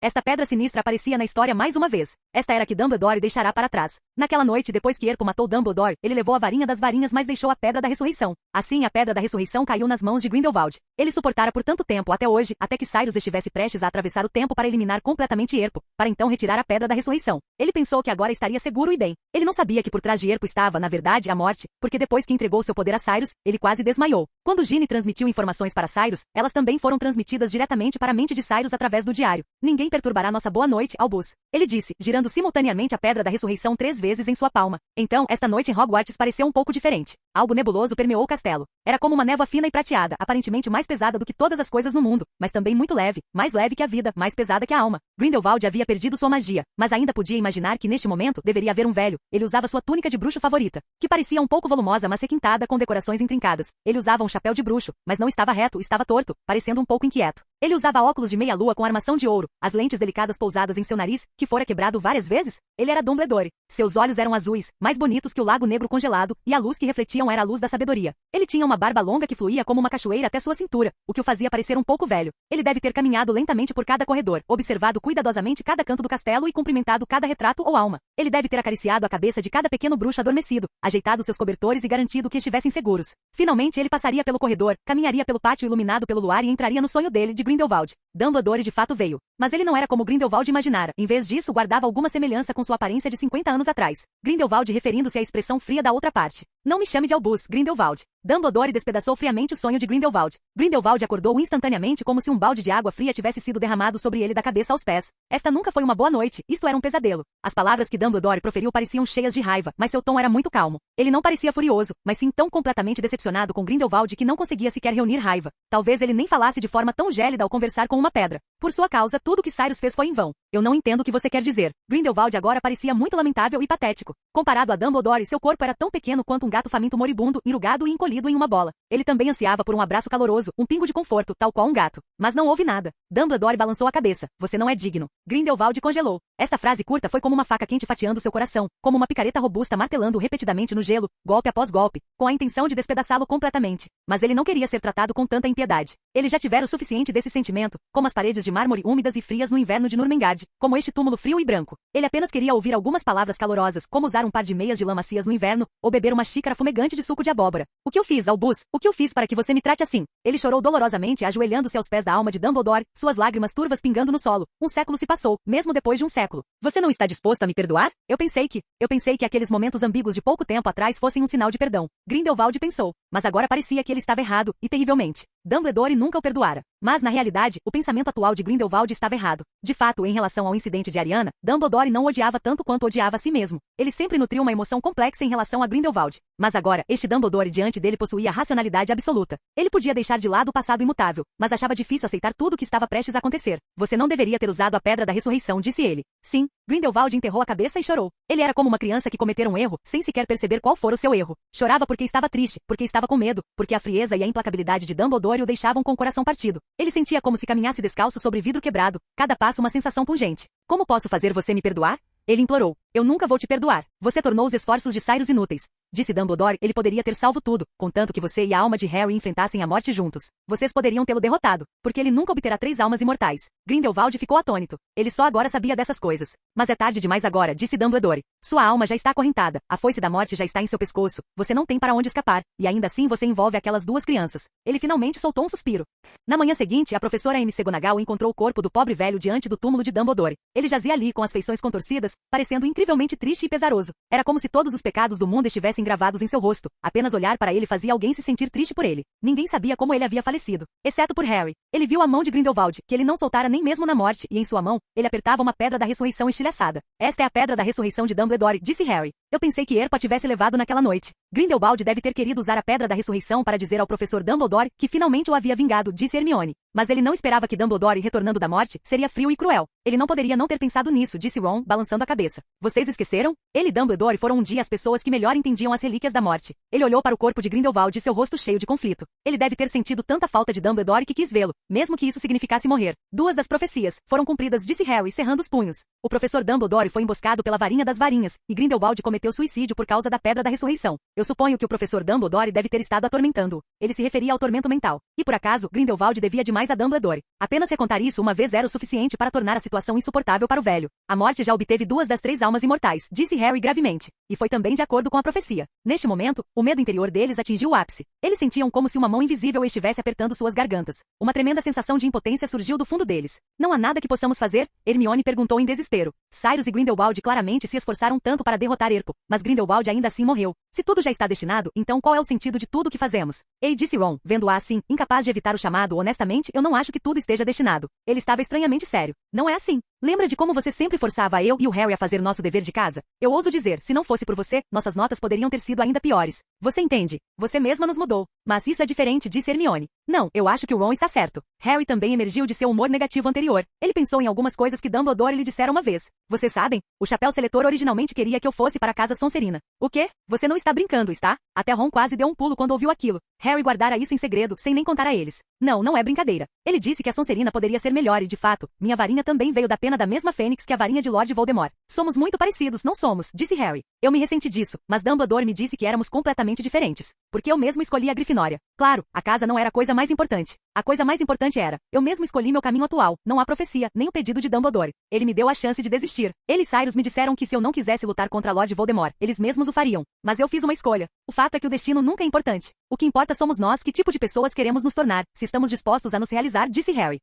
Esta pedra sinistra aparecia na história mais uma vez. Esta era que Dumbledore deixará para trás. Naquela noite, depois que Erpo matou Dumbledore, ele levou a varinha das varinhas, mas deixou a Pedra da Ressurreição. Assim, a Pedra da Ressurreição caiu nas mãos de Grindelwald. Ele suportara por tanto tempo até hoje, até que Cyrus estivesse prestes a atravessar o tempo para eliminar completamente Erpo, para então retirar a Pedra da Ressurreição. Ele pensou que agora estaria seguro e bem. Ele não sabia que por trás de Erpo estava, na verdade, a morte, porque depois que entregou seu poder a Cyrus, ele quase desmaiou. Quando Ginny transmitiu informações para Cyrus, elas também foram transmitidas diretamente para a mente de Cyrus através do diário. Ninguém perturbará nossa boa noite, Albus. Ele disse, girando simultaneamente a Pedra da Ressurreição 3 vezes em sua palma. Então, esta noite em Hogwarts pareceu um pouco diferente. Algo nebuloso permeou o castelo. Era como uma névoa fina e prateada, aparentemente mais pesada do que todas as coisas no mundo, mas também muito leve, mais leve que a vida, mais pesada que a alma. Grindelwald havia perdido sua magia, mas ainda podia imaginar que neste momento deveria haver um velho. Ele usava sua túnica de bruxo favorita, que parecia um pouco volumosa mas requintada com decorações intrincadas. Ele usava um chapéu de bruxo, mas não estava reto, estava torto, parecendo um pouco inquieto. Ele usava óculos de meia-lua com armação de ouro, as lentes delicadas pousadas em seu nariz, que fora quebrado várias vezes. Ele era Dumbledore. Seus olhos eram azuis, mais bonitos que o lago negro congelado, e a luz que refletiam era a luz da sabedoria. Ele tinha uma barba longa que fluía como uma cachoeira até sua cintura, o que o fazia parecer um pouco velho. Ele deve ter caminhado lentamente por cada corredor, observado cuidadosamente cada canto do castelo e cumprimentado cada retrato ou alma. Ele deve ter acariciado a cabeça de cada pequeno bruxo adormecido, ajeitado seus cobertores e garantido que estivessem seguros. Finalmente ele passaria pelo corredor, caminharia pelo pátio iluminado pelo luar e entraria no sonho dele de Grindelwald. Dumbledore de fato veio. Mas ele não era como Grindelwald imaginara. Em vez disso, guardava alguma semelhança com sua aparência de 50 anos atrás. Grindelwald referindo-se à expressão fria da outra parte. Não me chame de Albus, Grindelwald. Dumbledore despedaçou friamente o sonho de Grindelwald. Grindelwald acordou instantaneamente como se um balde de água fria tivesse sido derramado sobre ele da cabeça aos pés. Esta nunca foi uma boa noite, isto era um pesadelo. As palavras que Dumbledore proferiu pareciam cheias de raiva, mas seu tom era muito calmo. Ele não parecia furioso, mas sim tão completamente decepcionado com Grindelwald que não conseguia sequer reunir raiva. Talvez ele nem falasse de forma tão gélida ao conversar com uma pedra. Por sua causa, tudo o que Cyrus fez foi em vão. Eu não entendo o que você quer dizer. Grindelwald agora parecia muito lamentável e patético. Comparado a Dumbledore, seu corpo era tão pequeno quanto um gato faminto moribundo, enrugado e encolhido em uma bola. Ele também ansiava por um abraço caloroso, um pingo de conforto, tal qual um gato. Mas não houve nada. Dumbledore balançou a cabeça. Você não é digno. Grindelwald congelou. Essa frase curta foi como uma faca quente fatiando seu coração, como uma picareta robusta martelando repetidamente no gelo, golpe após golpe, com a intenção de despedaçá-lo completamente. Mas ele não queria ser tratado com tanta impiedade. Ele já tivera o suficiente desse sentimento, como as paredes de mármore úmidas e frias no inverno de Nurmengard, como este túmulo frio e branco. Ele apenas queria ouvir algumas palavras calorosas, como usar um par de meias de lã macias no inverno, ou beber uma xícara fumegante de suco de abóbora. O que eu fiz, Albus? O que eu fiz para que você me trate assim? Ele chorou dolorosamente, ajoelhando-se aos pés da alma de Dumbledore, suas lágrimas turvas pingando no solo. Um século se passou, mesmo depois de um século. Você não está disposto a me perdoar? Eu pensei que aqueles momentos ambíguos de pouco tempo atrás fossem um sinal de perdão. Grindelwald pensou, mas agora parecia que ele estava errado, e terrivelmente. Dumbledore nunca o perdoara. Mas, na realidade, o pensamento atual de Grindelwald estava errado. De fato, em relação ao incidente de Ariana, Dumbledore não o odiava tanto quanto odiava a si mesmo. Ele sempre nutriu uma emoção complexa em relação a Grindelwald. Mas agora, este Dumbledore diante dele possuía racionalidade absoluta. Ele podia deixar de lado o passado imutável, mas achava difícil aceitar tudo o que estava prestes a acontecer. Você não deveria ter usado a Pedra da Ressurreição, disse ele. Sim. Grindelwald enterrou a cabeça e chorou. Ele era como uma criança que cometera um erro, sem sequer perceber qual fora o seu erro. Chorava porque estava triste, porque estava com medo, porque a frieza e a implacabilidade de Dumbledore o deixavam com o coração partido. Ele sentia como se caminhasse descalço sobre vidro quebrado, cada passo uma sensação pungente. Como posso fazer você me perdoar? Ele implorou. Eu nunca vou te perdoar. Você tornou os esforços de Cyrus inúteis. Disse Dumbledore, ele poderia ter salvo tudo, contanto que você e a alma de Harry enfrentassem a morte juntos. Vocês poderiam tê-lo derrotado, porque ele nunca obterá 3 almas imortais. Grindelwald ficou atônito. Ele só agora sabia dessas coisas. Mas é tarde demais agora, disse Dumbledore. Sua alma já está acorrentada, a foice da morte já está em seu pescoço, você não tem para onde escapar, e ainda assim você envolve aquelas 2 crianças. Ele finalmente soltou um suspiro. Na manhã seguinte, a professora McGonagall encontrou o corpo do pobre velho diante do túmulo de Dumbledore. Ele jazia ali com as feições contorcidas, parecendo incrivelmente triste e pesaroso. Era como se todos os pecados do mundo estivessem gravados em seu rosto. Apenas olhar para ele fazia alguém se sentir triste por ele. Ninguém sabia como ele havia falecido, exceto por Harry. Ele viu a mão de Grindelwald, que ele não soltara nem mesmo na morte, e em sua mão, ele apertava uma pedra da ressurreição estilhaçada. Esta é a pedra da ressurreição de Dumbledore, disse Harry. Eu pensei que Erpa tivesse levado naquela noite. Grindelwald deve ter querido usar a pedra da ressurreição para dizer ao professor Dumbledore que finalmente o havia vingado, disse Hermione. Mas ele não esperava que Dumbledore, retornando da morte, seria frio e cruel. Ele não poderia não ter pensado nisso, disse Ron, balançando a cabeça. Vocês esqueceram? Ele e Dumbledore foram um dia as pessoas que melhor entendiam as relíquias da morte. Ele olhou para o corpo de Grindelwald e seu rosto cheio de conflito. Ele deve ter sentido tanta falta de Dumbledore que quis vê-lo, mesmo que isso significasse morrer. 2 das profecias foram cumpridas, disse Harry, cerrando os punhos. O professor Dumbledore foi emboscado pela varinha das varinhas, e Grindelwald cometeu suicídio por causa da Pedra da Ressurreição. Eu suponho que o professor Dumbledore deve ter estado atormentando-o. Ele se referia ao tormento mental. E por acaso, Grindelwald devia demais mais a Dumbledore. Apenas recontar isso uma vez era o suficiente para tornar a situação insuportável para o velho. A morte já obteve 2 das 3 almas imortais, disse Harry gravemente. E foi também de acordo com a profecia. Neste momento, o medo interior deles atingiu o ápice. Eles sentiam como se uma mão invisível estivesse apertando suas gargantas. Uma tremenda sensação de impotência surgiu do fundo deles. Não há nada que possamos fazer? Hermione perguntou em desespero. Cyrus e Grindelwald claramente se esforçaram tanto para derrotar Erpo, mas Grindelwald ainda assim morreu. Se tudo já está destinado, então qual é o sentido de tudo o que fazemos? Ei, disse Ron, vendo-a assim, incapaz de evitar o chamado. Honestamente, eu não acho que tudo esteja destinado. Ele estava estranhamente sério. Não é assim. Lembra de como você sempre forçava eu e o Harry a fazer nosso dever de casa? Eu ouso dizer, se não fosse por você, nossas notas poderiam ter sido ainda piores. Você entende? Você mesma nos mudou. Mas isso é diferente, disse Hermione. Não, eu acho que o Ron está certo. Harry também emergiu de seu humor negativo anterior. Ele pensou em algumas coisas que Dumbledore lhe dissera uma vez. Vocês sabem? O chapéu seletor originalmente queria que eu fosse para a casa Sonserina. O quê? Você não está brincando, está? Até Ron quase deu um pulo quando ouviu aquilo. Harry guardara isso em segredo, sem nem contar a eles. Não, não é brincadeira. Ele disse que a Sonserina poderia ser melhor e, de fato, minha varinha também veio da pena da mesma fênix que a varinha de Lord Voldemort. Somos muito parecidos, não somos, disse Harry. Eu me ressenti disso, mas Dumbledore me disse que éramos completamente diferentes. Porque eu mesmo escolhi a Grifinória. Claro, a casa não era a coisa mais importante. A coisa mais importante era, eu mesmo escolhi meu caminho atual, não a profecia, nem o pedido de Dumbledore. Ele me deu a chance de desistir. Ele e Cyrus me disseram que se eu não quisesse lutar contra Lord Voldemort, eles mesmos o fariam. Mas eu fiz uma escolha. O fato é que o destino nunca é importante. O que importa somos nós, que tipo de pessoas queremos nos tornar, se estamos dispostos a nos realizar, disse Harry.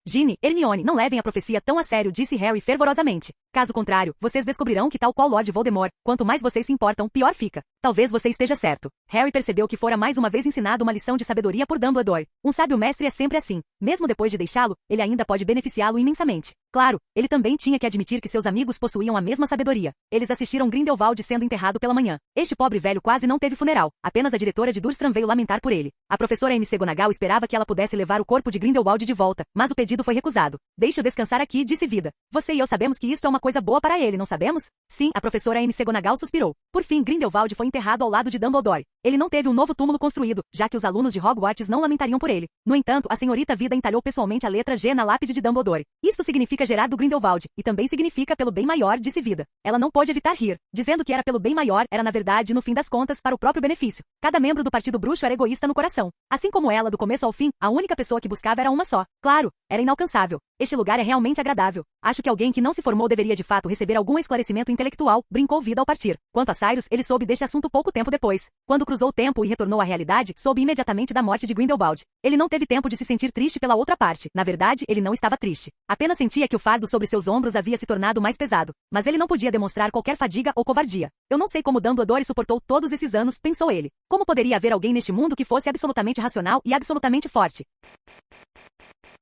Ginny, Hermione, não levem a profecia tão a sério, disse Harry fervorosamente. Caso contrário, vocês descobrirão que tal qual Lord Voldemort, quanto mais vocês se importam, pior fica. Talvez você esteja certo. Harry percebeu que fora mais uma vez ensinado uma lição de sabedoria por Dumbledore. Um sábio mestre é sempre assim. Mesmo depois de deixá-lo, ele ainda pode beneficiá-lo imensamente. Claro, ele também tinha que admitir que seus amigos possuíam a mesma sabedoria. Eles assistiram Grindelwald sendo enterrado pela manhã. Este pobre velho quase não teve funeral. Apenas a diretora de Durmstrang veio lamentar por ele. A professora McGonagall esperava que ela pudesse levar o corpo de Grindelwald de volta, mas o pedido foi recusado. Deixe-o descansar aqui, disse Vida. Você e eu sabemos que isto é uma coisa boa para ele, não sabemos? Sim, a professora McGonagall suspirou. Por fim, Grindelwald foi enterrado ao lado de Dumbledore. Ele não teve um novo túmulo construído, já que os alunos de Hogwarts não lamentariam por ele. No entanto, a senhorita Vida entalhou pessoalmente a letra G na lápide de Dumbledore. Isto significa Gerardo Grindelwald, e também significa pelo bem maior, disse Vida. Ela não pôde evitar rir. Dizendo que era pelo bem maior, era na verdade, no fim das contas, para o próprio benefício. Cada membro do Partido Bruxo era egoísta no coração. Assim como ela, do começo ao fim, a única pessoa que buscava era uma só. Claro, era inalcançável. Este lugar é realmente agradável. Acho que alguém que não se formou deveria de fato receber algum esclarecimento intelectual, brincou Vida ao partir. Quanto a Cyrus, ele soube deste assunto pouco tempo depois. Quando cruzou o tempo e retornou à realidade, soube imediatamente da morte de Grindelwald. Ele não teve tempo de se sentir triste pela outra parte. Na verdade, ele não estava triste. Apenas sentia que o fardo sobre seus ombros havia se tornado mais pesado. Mas ele não podia demonstrar qualquer fadiga ou covardia. Eu não sei como Dumbledore suportou todos esses anos, pensou ele. Como poderia haver alguém neste mundo que fosse absolutamente racional e absolutamente forte?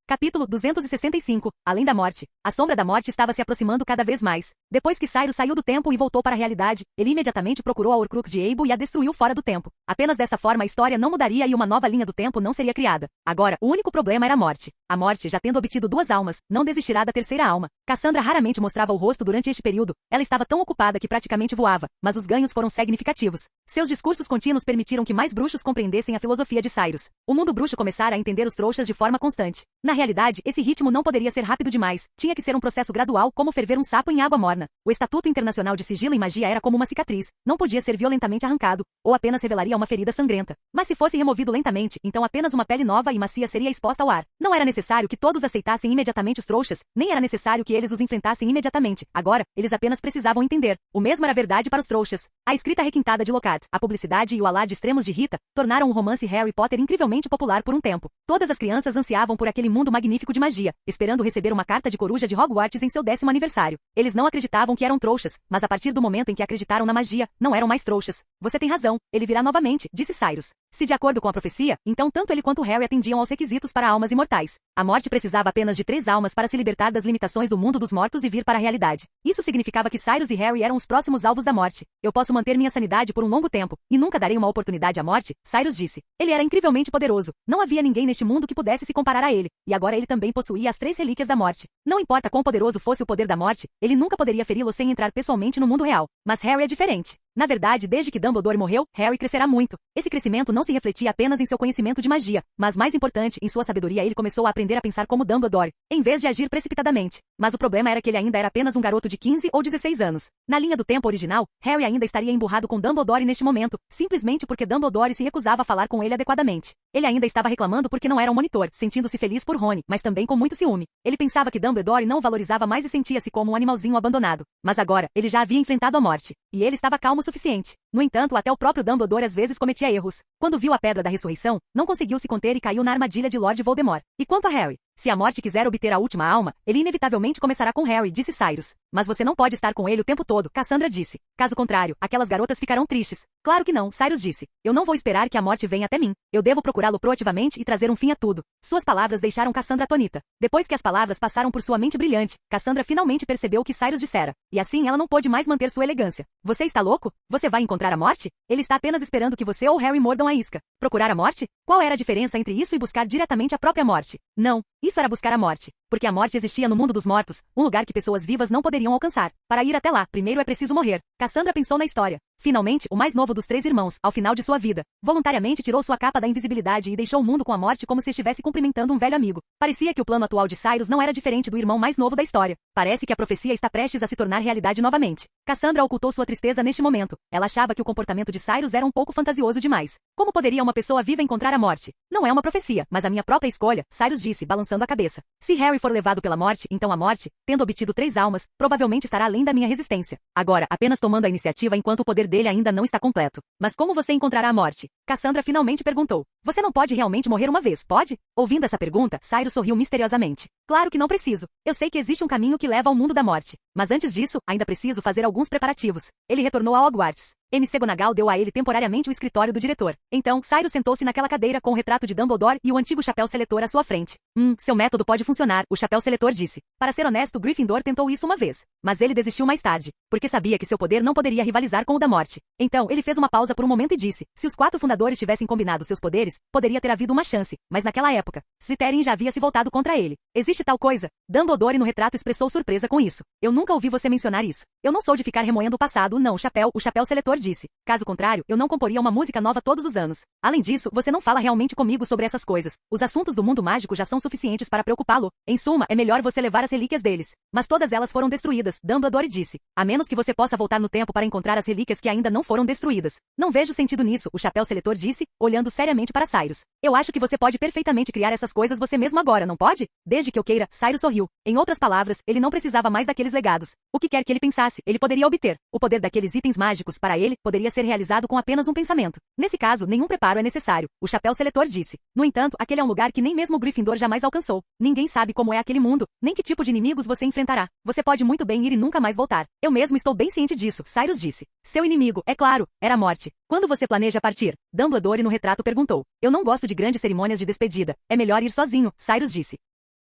Capítulo 265. Além da morte. A sombra da morte estava se aproximando cada vez mais. Depois que Cyrus saiu do tempo e voltou para a realidade, ele imediatamente procurou a Horcrux de Abo e a destruiu fora do tempo. Apenas desta forma a história não mudaria e uma nova linha do tempo não seria criada. Agora, o único problema era a morte. A morte, já tendo obtido 2 almas, não desistirá da terceira alma. Cassandra raramente mostrava o rosto durante este período. Ela estava tão ocupada que praticamente voava, mas os ganhos foram significativos. Seus discursos contínuos permitiram que mais bruxos compreendessem a filosofia de Cyrus. O mundo bruxo começara a entender os trouxas de forma constante. Na realidade, esse ritmo não poderia ser rápido demais. Tinha que ser um processo gradual, como ferver um sapo em água morna. O Estatuto Internacional de Sigilo e Magia era como uma cicatriz. Não podia ser violentamente arrancado, ou apenas revelaria uma ferida sangrenta. Mas se fosse removido lentamente, então apenas uma pele nova e macia seria exposta ao ar. Não era necessário que todos aceitassem imediatamente os trouxas, nem era necessário que eles os enfrentassem imediatamente. Agora, eles apenas precisavam entender. O mesmo era verdade para os trouxas. A escrita requintada de Lockhart, a publicidade e o alar de extremos de Rita, tornaram o romance Harry Potter incrivelmente popular por um tempo. Todas as crianças ansiavam por aquele mundo magnífico de magia, esperando receber uma carta de coruja de Hogwarts em seu 10º aniversário. Eles não acreditavam que eram trouxas, mas a partir do momento em que acreditaram na magia, não eram mais trouxas. Você tem razão, ele virá novamente, disse Cyrus. Se de acordo com a profecia, então tanto ele quanto Harry atendiam aos requisitos para almas imortais. A morte precisava apenas de 3 almas para se libertar das limitações do mundo dos mortos e vir para a realidade. Isso significava que Cyrus e Harry eram os próximos alvos da morte. Eu posso manter minha sanidade por um longo tempo, e nunca darei uma oportunidade à morte, Cyrus disse. Ele era incrivelmente poderoso. Não havia ninguém neste mundo que pudesse se comparar a ele, e agora ele também possuía as 3 relíquias da morte. Não importa quão poderoso fosse o poder da morte, ele nunca poderia feri-lo sem entrar pessoalmente no mundo real. Mas Harry é diferente. Na verdade, desde que Dumbledore morreu, Harry crescerá muito. Esse crescimento não se refletia apenas em seu conhecimento de magia, mas mais importante, em sua sabedoria ele começou a aprender a pensar como Dumbledore, em vez de agir precipitadamente. Mas o problema era que ele ainda era apenas um garoto de 15 ou 16 anos. Na linha do tempo original, Harry ainda estaria emburrado com Dumbledore neste momento, simplesmente porque Dumbledore se recusava a falar com ele adequadamente. Ele ainda estava reclamando porque não era um monitor, sentindo-se feliz por Rony, mas também com muito ciúme. Ele pensava que Dumbledore não o valorizava mais e sentia-se como um animalzinho abandonado. Mas agora, ele já havia enfrentado a morte. E ele estava calmo o suficiente. No entanto, até o próprio Dumbledore às vezes cometia erros. Quando viu a Pedra da Ressurreição, não conseguiu se conter e caiu na armadilha de Lord Voldemort. E quanto a Harry? Se a morte quiser obter a última alma, ele inevitavelmente começará com Harry, disse Cyrus. Mas você não pode estar com ele o tempo todo, Cassandra disse. Caso contrário, aquelas garotas ficarão tristes. Claro que não, Cyrus disse. Eu não vou esperar que a morte venha até mim. Eu devo procurá-lo proativamente e trazer um fim a tudo. Suas palavras deixaram Cassandra atônita. Depois que as palavras passaram por sua mente brilhante, Cassandra finalmente percebeu o que Cyrus dissera. E assim ela não pôde mais manter sua elegância. Você está louco? Você vai encontrar a morte? Ele está apenas esperando que você ou Harry mordam a isca. Procurar a morte? Qual era a diferença entre isso e buscar diretamente a própria morte? Não, isso era buscar a morte. Porque a morte existia no mundo dos mortos, um lugar que pessoas vivas não poderiam alcançar. Para ir até lá, primeiro é preciso morrer. Cassandra pensou na história. Finalmente, o mais novo dos 3 irmãos, ao final de sua vida, voluntariamente tirou sua capa da invisibilidade e deixou o mundo com a morte como se estivesse cumprimentando um velho amigo. Parecia que o plano atual de Cyrus não era diferente do irmão mais novo da história. Parece que a profecia está prestes a se tornar realidade novamente. Cassandra ocultou sua tristeza neste momento. Ela achava que o comportamento de Cyrus era um pouco fantasioso demais. Como poderia uma pessoa viva encontrar a morte? Não é uma profecia, mas a minha própria escolha, Cyrus disse, balançando a cabeça. Se Harry for levado pela morte, então a morte, tendo obtido 3 almas, provavelmente estará além da minha resistência. Agora, apenas tomando a iniciativa enquanto o poder dele ainda não está completo. Mas como você encontrará a morte? Cassandra finalmente perguntou. Você não pode realmente morrer uma vez, pode? Ouvindo essa pergunta, Cyrus sorriu misteriosamente. Claro que não preciso. Eu sei que existe um caminho que leva ao mundo da morte. Mas antes disso, ainda preciso fazer alguns preparativos. Ele retornou a Hogwarts. McGonagall deu a ele temporariamente o escritório do diretor. Então, Cyrus sentou-se naquela cadeira com o retrato de Dumbledore e o antigo chapéu seletor à sua frente. Seu método pode funcionar, o chapéu seletor disse. Para ser honesto, Gryffindor tentou isso uma vez. Mas ele desistiu mais tarde, porque sabia que seu poder não poderia rivalizar com o da morte. Então, ele fez uma pausa por um momento e disse, se os 4 fundadores tivessem combinado seus poderes, poderia ter havido uma chance. Mas naquela época, Slytherin já havia se voltado contra ele. Existe tal coisa? Dumbledore no retrato expressou surpresa com isso. Eu nunca ouvi você mencionar isso. Eu não sou de ficar remoendo o passado, não, o chapéu seletor disse. Caso contrário, eu não comporia uma música nova todos os anos. Além disso, você não fala realmente comigo sobre essas coisas. Os assuntos do mundo mágico já são suficientes para preocupá-lo. Em suma, é melhor você levar as relíquias deles. Mas todas elas foram destruídas, Dumbledore disse. A menos que você possa voltar no tempo para encontrar as relíquias que ainda não foram destruídas. Não vejo sentido nisso, o chapéu seletor disse, olhando seriamente para Cyrus. Eu acho que você pode perfeitamente criar essas coisas você mesmo agora, não pode? Desde que eu queira, Cyrus sorriu. Em outras palavras, ele não precisava mais daqueles legados. O que quer que ele pensasse, ele poderia obter. O poder daqueles itens mágicos, para ele, poderia ser realizado com apenas um pensamento. Nesse caso, nenhum preparo é necessário, o chapéu seletor disse. No entanto, aquele é um lugar que nem mesmo o Gryffindor jamais alcançou. Ninguém sabe como é aquele mundo, nem que tipo de inimigos você enfrentará. Você pode muito bem ir e nunca mais voltar. Eu mesmo estou bem ciente disso, Cyrus disse. Seu inimigo, é claro, era a morte. Quando você planeja partir? Dumbledore no retrato perguntou. Eu não gosto de grandes cerimônias de despedida. É melhor ir sozinho, Cyrus disse.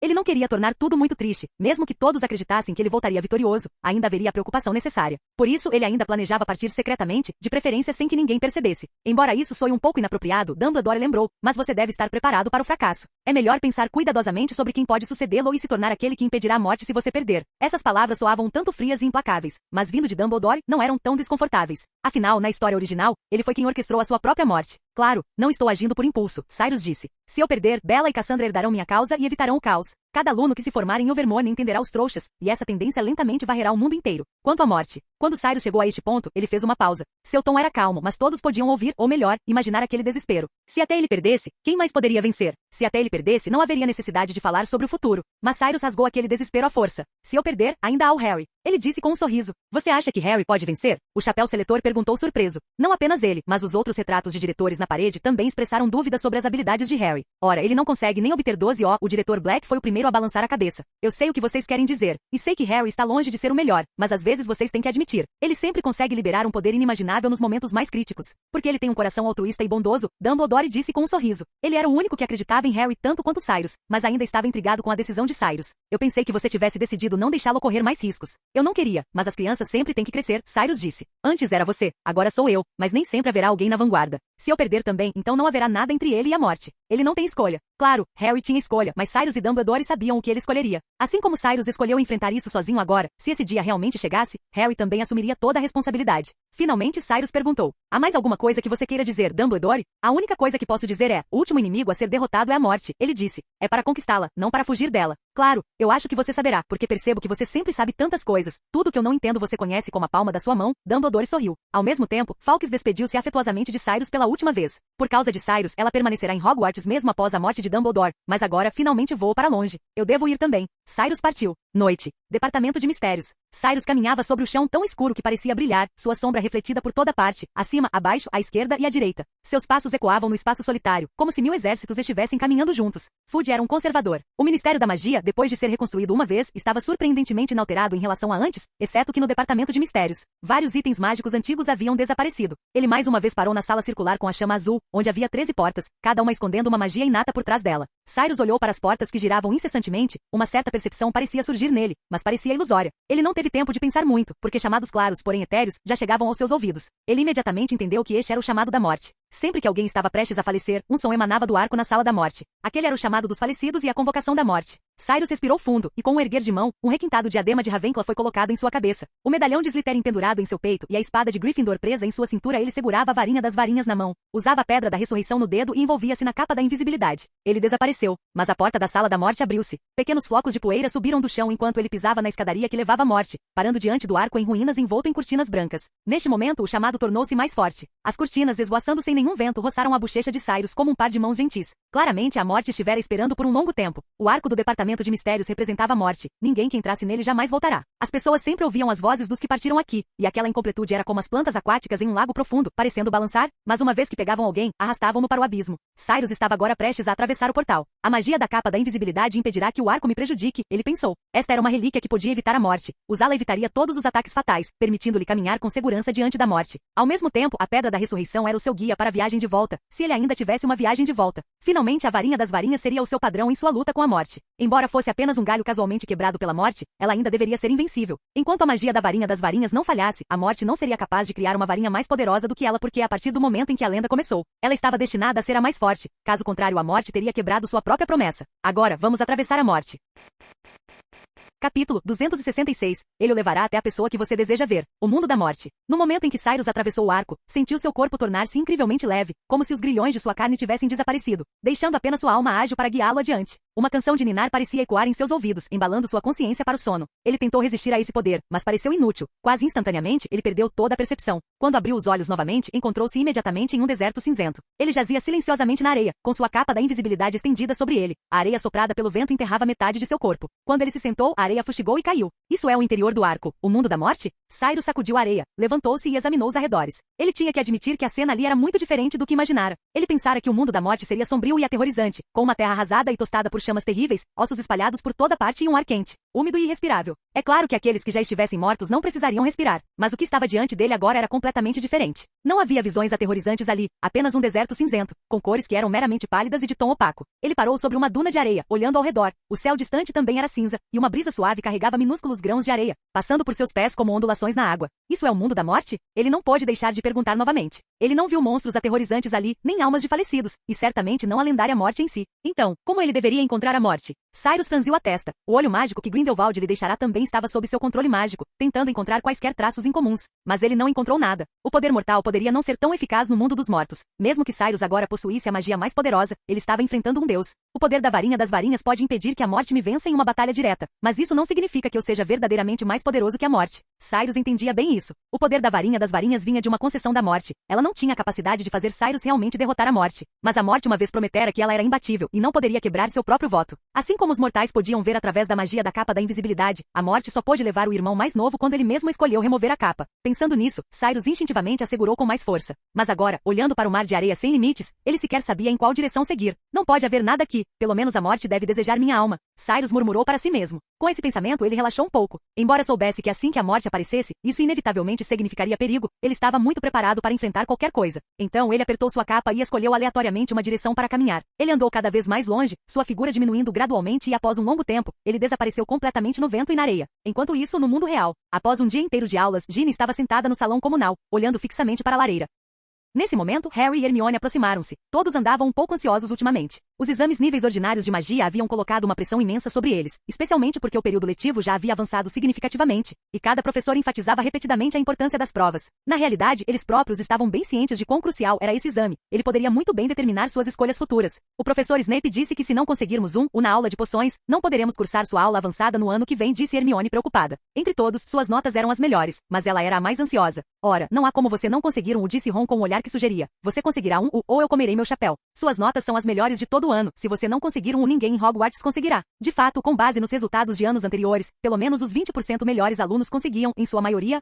Ele não queria tornar tudo muito triste. Mesmo que todos acreditassem que ele voltaria vitorioso, ainda haveria a preocupação necessária. Por isso, ele ainda planejava partir secretamente, de preferência sem que ninguém percebesse. Embora isso soe um pouco inapropriado, Dumbledore lembrou, mas você deve estar preparado para o fracasso. É melhor pensar cuidadosamente sobre quem pode sucedê-lo e se tornar aquele que impedirá a morte se você perder. Essas palavras soavam tanto frias e implacáveis, mas vindo de Dumbledore, não eram tão desconfortáveis. Afinal, na história original, ele foi quem orquestrou a sua própria morte. Claro, não estou agindo por impulso, Cyrus disse. Se eu perder, Bella e Cassandra herdarão minha causa e evitarão o caos. Cada aluno que se formar em Ilvermorny entenderá os trouxas, e essa tendência lentamente varrerá o mundo inteiro. Quanto à morte, quando Cyrus chegou a este ponto, ele fez uma pausa. Seu tom era calmo, mas todos podiam ouvir, ou melhor, imaginar aquele desespero. Se até ele perdesse, quem mais poderia vencer? Se até ele perdesse, não haveria necessidade de falar sobre o futuro. Mas Cyrus rasgou aquele desespero à força. Se eu perder, ainda há o Harry. Ele disse com um sorriso. Você acha que Harry pode vencer? O chapéu seletor perguntou surpreso. Não apenas ele, mas os outros retratos de diretores na parede também expressaram dúvidas sobre as habilidades de Harry. Ora, ele não consegue nem obter 12 O. O diretor Black foi o primeiro a balançar a cabeça. Eu sei o que vocês querem dizer. E sei que Harry está longe de ser o melhor, mas às vezes vocês têm que admitir. Ele sempre consegue liberar um poder inimaginável nos momentos mais críticos. Porque ele tem um coração altruísta e bondoso, Dumbledore disse com um sorriso. Ele era o único que acreditava em Harry tanto quanto Cyrus, mas ainda estava intrigado com a decisão de Cyrus. Eu pensei que você tivesse decidido não deixá-lo correr mais riscos. Eu não queria, mas as crianças sempre têm que crescer, Cyrus disse. Antes era você, agora sou eu, mas nem sempre haverá alguém na vanguarda. Se eu perder também, então não haverá nada entre ele e a morte. Ele não tem escolha. Claro, Harry tinha escolha, mas Sirius e Dumbledore sabiam o que ele escolheria. Assim como Sirius escolheu enfrentar isso sozinho agora, se esse dia realmente chegasse, Harry também assumiria toda a responsabilidade. Finalmente Sirius perguntou: há mais alguma coisa que você queira dizer, Dumbledore? A única coisa que posso dizer é, o último inimigo a ser derrotado é a morte, ele disse. É para conquistá-la, não para fugir dela. Claro, eu acho que você saberá, porque percebo que você sempre sabe tantas coisas. Tudo que eu não entendo você conhece como a palma da sua mão. Dumbledore sorriu. Ao mesmo tempo, Fawkes despediu-se afetuosamente de Sirius pela última vez. Por causa de Sirius, ela permanecerá em Hogwarts mesmo após a morte de Dumbledore, mas agora finalmente vou para longe. Eu devo ir também. Sirius partiu. Noite. Departamento de Mistérios. Sirius caminhava sobre o chão tão escuro que parecia brilhar, sua sombra refletida por toda parte, acima, abaixo, à esquerda e à direita. Seus passos ecoavam no espaço solitário, como se 1000 exércitos estivessem caminhando juntos. Fudge era um conservador. O Ministério da Magia, depois de ser reconstruído uma vez, estava surpreendentemente inalterado em relação a antes, exceto que no Departamento de Mistérios. Vários itens mágicos antigos haviam desaparecido. Ele mais uma vez parou na sala circular com a chama azul, onde havia 13 portas, cada uma escondendo uma magia inata por trás dela. Sirius olhou para as portas que giravam incessantemente, uma certa percepção parecia surgir nele, mas parecia ilusória. Ele não teve tempo de pensar muito, porque chamados claros, porém etéreos, já chegavam aos seus ouvidos. Ele imediatamente entendeu que este era o chamado da morte. Sempre que alguém estava prestes a falecer, um som emanava do arco na sala da morte. Aquele era o chamado dos falecidos e a convocação da morte. Sirius respirou fundo, e com um erguer de mão, um requintado diadema de Ravenclaw foi colocado em sua cabeça. O medalhão de Slytherin pendurado em seu peito e a espada de Gryffindor presa em sua cintura, ele segurava a varinha das varinhas na mão. Usava a pedra da ressurreição no dedo e envolvia-se na capa da invisibilidade. Ele desapareceu, mas a porta da sala da morte abriu-se. Pequenos flocos de poeira subiram do chão enquanto ele pisava na escadaria que levava à morte, parando diante do arco em ruínas envolto em cortinas brancas. Neste momento o chamado tornou-se mais forte. As cortinas, esvoaçando sem nenhum vento, roçaram a bochecha de Sirius como um par de mãos gentis. Claramente a morte estivera esperando por um longo tempo. O arco do Departamento de Mistérios representava a morte. Ninguém que entrasse nele jamais voltará. As pessoas sempre ouviam as vozes dos que partiram aqui, e aquela incompletude era como as plantas aquáticas em um lago profundo, parecendo balançar, mas uma vez que pegavam alguém, arrastavam-no para o abismo. Sirius estava agora prestes a atravessar o portal. A magia da capa da invisibilidade impedirá que o arco me prejudique, ele pensou. Esta era uma relíquia que podia evitar a morte. Usá-la evitaria todos os ataques fatais, permitindo-lhe caminhar com segurança diante da morte. Ao mesmo tempo, a pedra da ressurreição era o seu guia para a viagem de volta, se ele ainda tivesse uma viagem de volta. Finalmente a varinha das varinhas seria o seu padrão em sua luta com a morte. Embora fosse apenas um galho casualmente quebrado pela morte, ela ainda deveria ser invencível. Enquanto a magia da varinha das varinhas não falhasse, a morte não seria capaz de criar uma varinha mais poderosa do que ela, porque a partir do momento em que a lenda começou, ela estava destinada a ser a mais forte. Caso contrário, a morte teria quebrado sua própria promessa. Agora, vamos atravessar a morte. Capítulo 266. Ele o levará até a pessoa que você deseja ver, o mundo da morte. No momento em que Sirius atravessou o arco, sentiu seu corpo tornar-se incrivelmente leve, como se os grilhões de sua carne tivessem desaparecido, deixando apenas sua alma ágil para guiá-lo adiante. Uma canção de ninar parecia ecoar em seus ouvidos, embalando sua consciência para o sono. Ele tentou resistir a esse poder, mas pareceu inútil. Quase instantaneamente, ele perdeu toda a percepção. Quando abriu os olhos novamente, encontrou-se imediatamente em um deserto cinzento. Ele jazia silenciosamente na areia, com sua capa da invisibilidade estendida sobre ele. A areia soprada pelo vento enterrava metade de seu corpo. Quando ele se sentou, a areia fustigou e caiu. Isso é o interior do arco, o mundo da morte? Sirius sacudiu a areia, levantou-se e examinou os arredores. Ele tinha que admitir que a cena ali era muito diferente do que imaginara. Ele pensara que o mundo da morte seria sombrio e aterrorizante, com uma terra arrasada e tostada por chamas terríveis, ossos espalhados por toda parte e um ar quente, úmido e irrespirável. É claro que aqueles que já estivessem mortos não precisariam respirar, mas o que estava diante dele agora era completamente diferente. Não havia visões aterrorizantes ali, apenas um deserto cinzento, com cores que eram meramente pálidas e de tom opaco. Ele parou sobre uma duna de areia, olhando ao redor. O céu distante também era cinza, e uma brisa suave carregava minúsculos grãos de areia, passando por seus pés como ondulações na água. Isso é o mundo da morte? Ele não pôde deixar de perguntar novamente. Ele não viu monstros aterrorizantes ali, nem almas de falecidos, e certamente não a lendária morte em si. Então, como ele deveria encontrar a morte? Sirius franziu a testa. O olho mágico que Grindelwald lhe deixará também estava sob seu controle mágico, tentando encontrar quaisquer traços incomuns. Mas ele não encontrou nada. O poder mortal poderia não ser tão eficaz no mundo dos mortos. Mesmo que Sirius agora possuísse a magia mais poderosa, ele estava enfrentando um deus. O poder da varinha das varinhas pode impedir que a morte me vença em uma batalha direta, mas isso não significa que eu seja verdadeiramente mais poderoso que a morte. Sirius entendia bem isso. O poder da varinha das varinhas vinha de uma concessão da morte. Ela não tinha a capacidade de fazer Sirius realmente derrotar a morte. Mas a morte uma vez prometera que ela era imbatível e não poderia quebrar seu próprio voto. Assim como os mortais podiam ver através da magia da capa da invisibilidade, a morte só pôde levar o irmão mais novo quando ele mesmo escolheu remover a capa. Pensando nisso, Sirius instintivamente a segurou com mais força. Mas agora, olhando para o mar de areia sem limites, ele sequer sabia em qual direção seguir. Não pode haver nada aqui, pelo menos a morte deve desejar minha alma. Sirius murmurou para si mesmo. Com esse pensamento ele relaxou um pouco. Embora soubesse que assim que a morte aparecesse, isso inevitavelmente significaria perigo, ele estava muito preparado para enfrentar qualquer coisa. Então ele apertou sua capa e escolheu aleatoriamente uma direção para caminhar. Ele andou cada vez mais longe, sua figura diminuindo gradualmente e após um longo tempo, ele desapareceu completamente no vento e na areia. Enquanto isso, no mundo real, após um dia inteiro de aulas, Ginny estava sentada no salão comunal, olhando fixamente para a lareira. Nesse momento, Harry e Hermione aproximaram-se. Todos andavam um pouco ansiosos ultimamente. Os exames níveis ordinários de magia haviam colocado uma pressão imensa sobre eles, especialmente porque o período letivo já havia avançado significativamente, e cada professor enfatizava repetidamente a importância das provas. Na realidade, eles próprios estavam bem cientes de quão crucial era esse exame. Ele poderia muito bem determinar suas escolhas futuras. O professor Snape disse que se não conseguirmos na aula de poções, não poderemos cursar sua aula avançada no ano que vem, disse Hermione preocupada. Entre todos, suas notas eram as melhores, mas ela era a mais ansiosa. Ora, não há como você não conseguir disse Ron com um olhar que sugeria. Você conseguirá ou eu comerei meu chapéu. Suas notas são as melhores de todo o ano. Se você não conseguir ninguém em Hogwarts conseguirá. De fato, com base nos resultados de anos anteriores, pelo menos os 20% melhores alunos conseguiam, em sua maioria,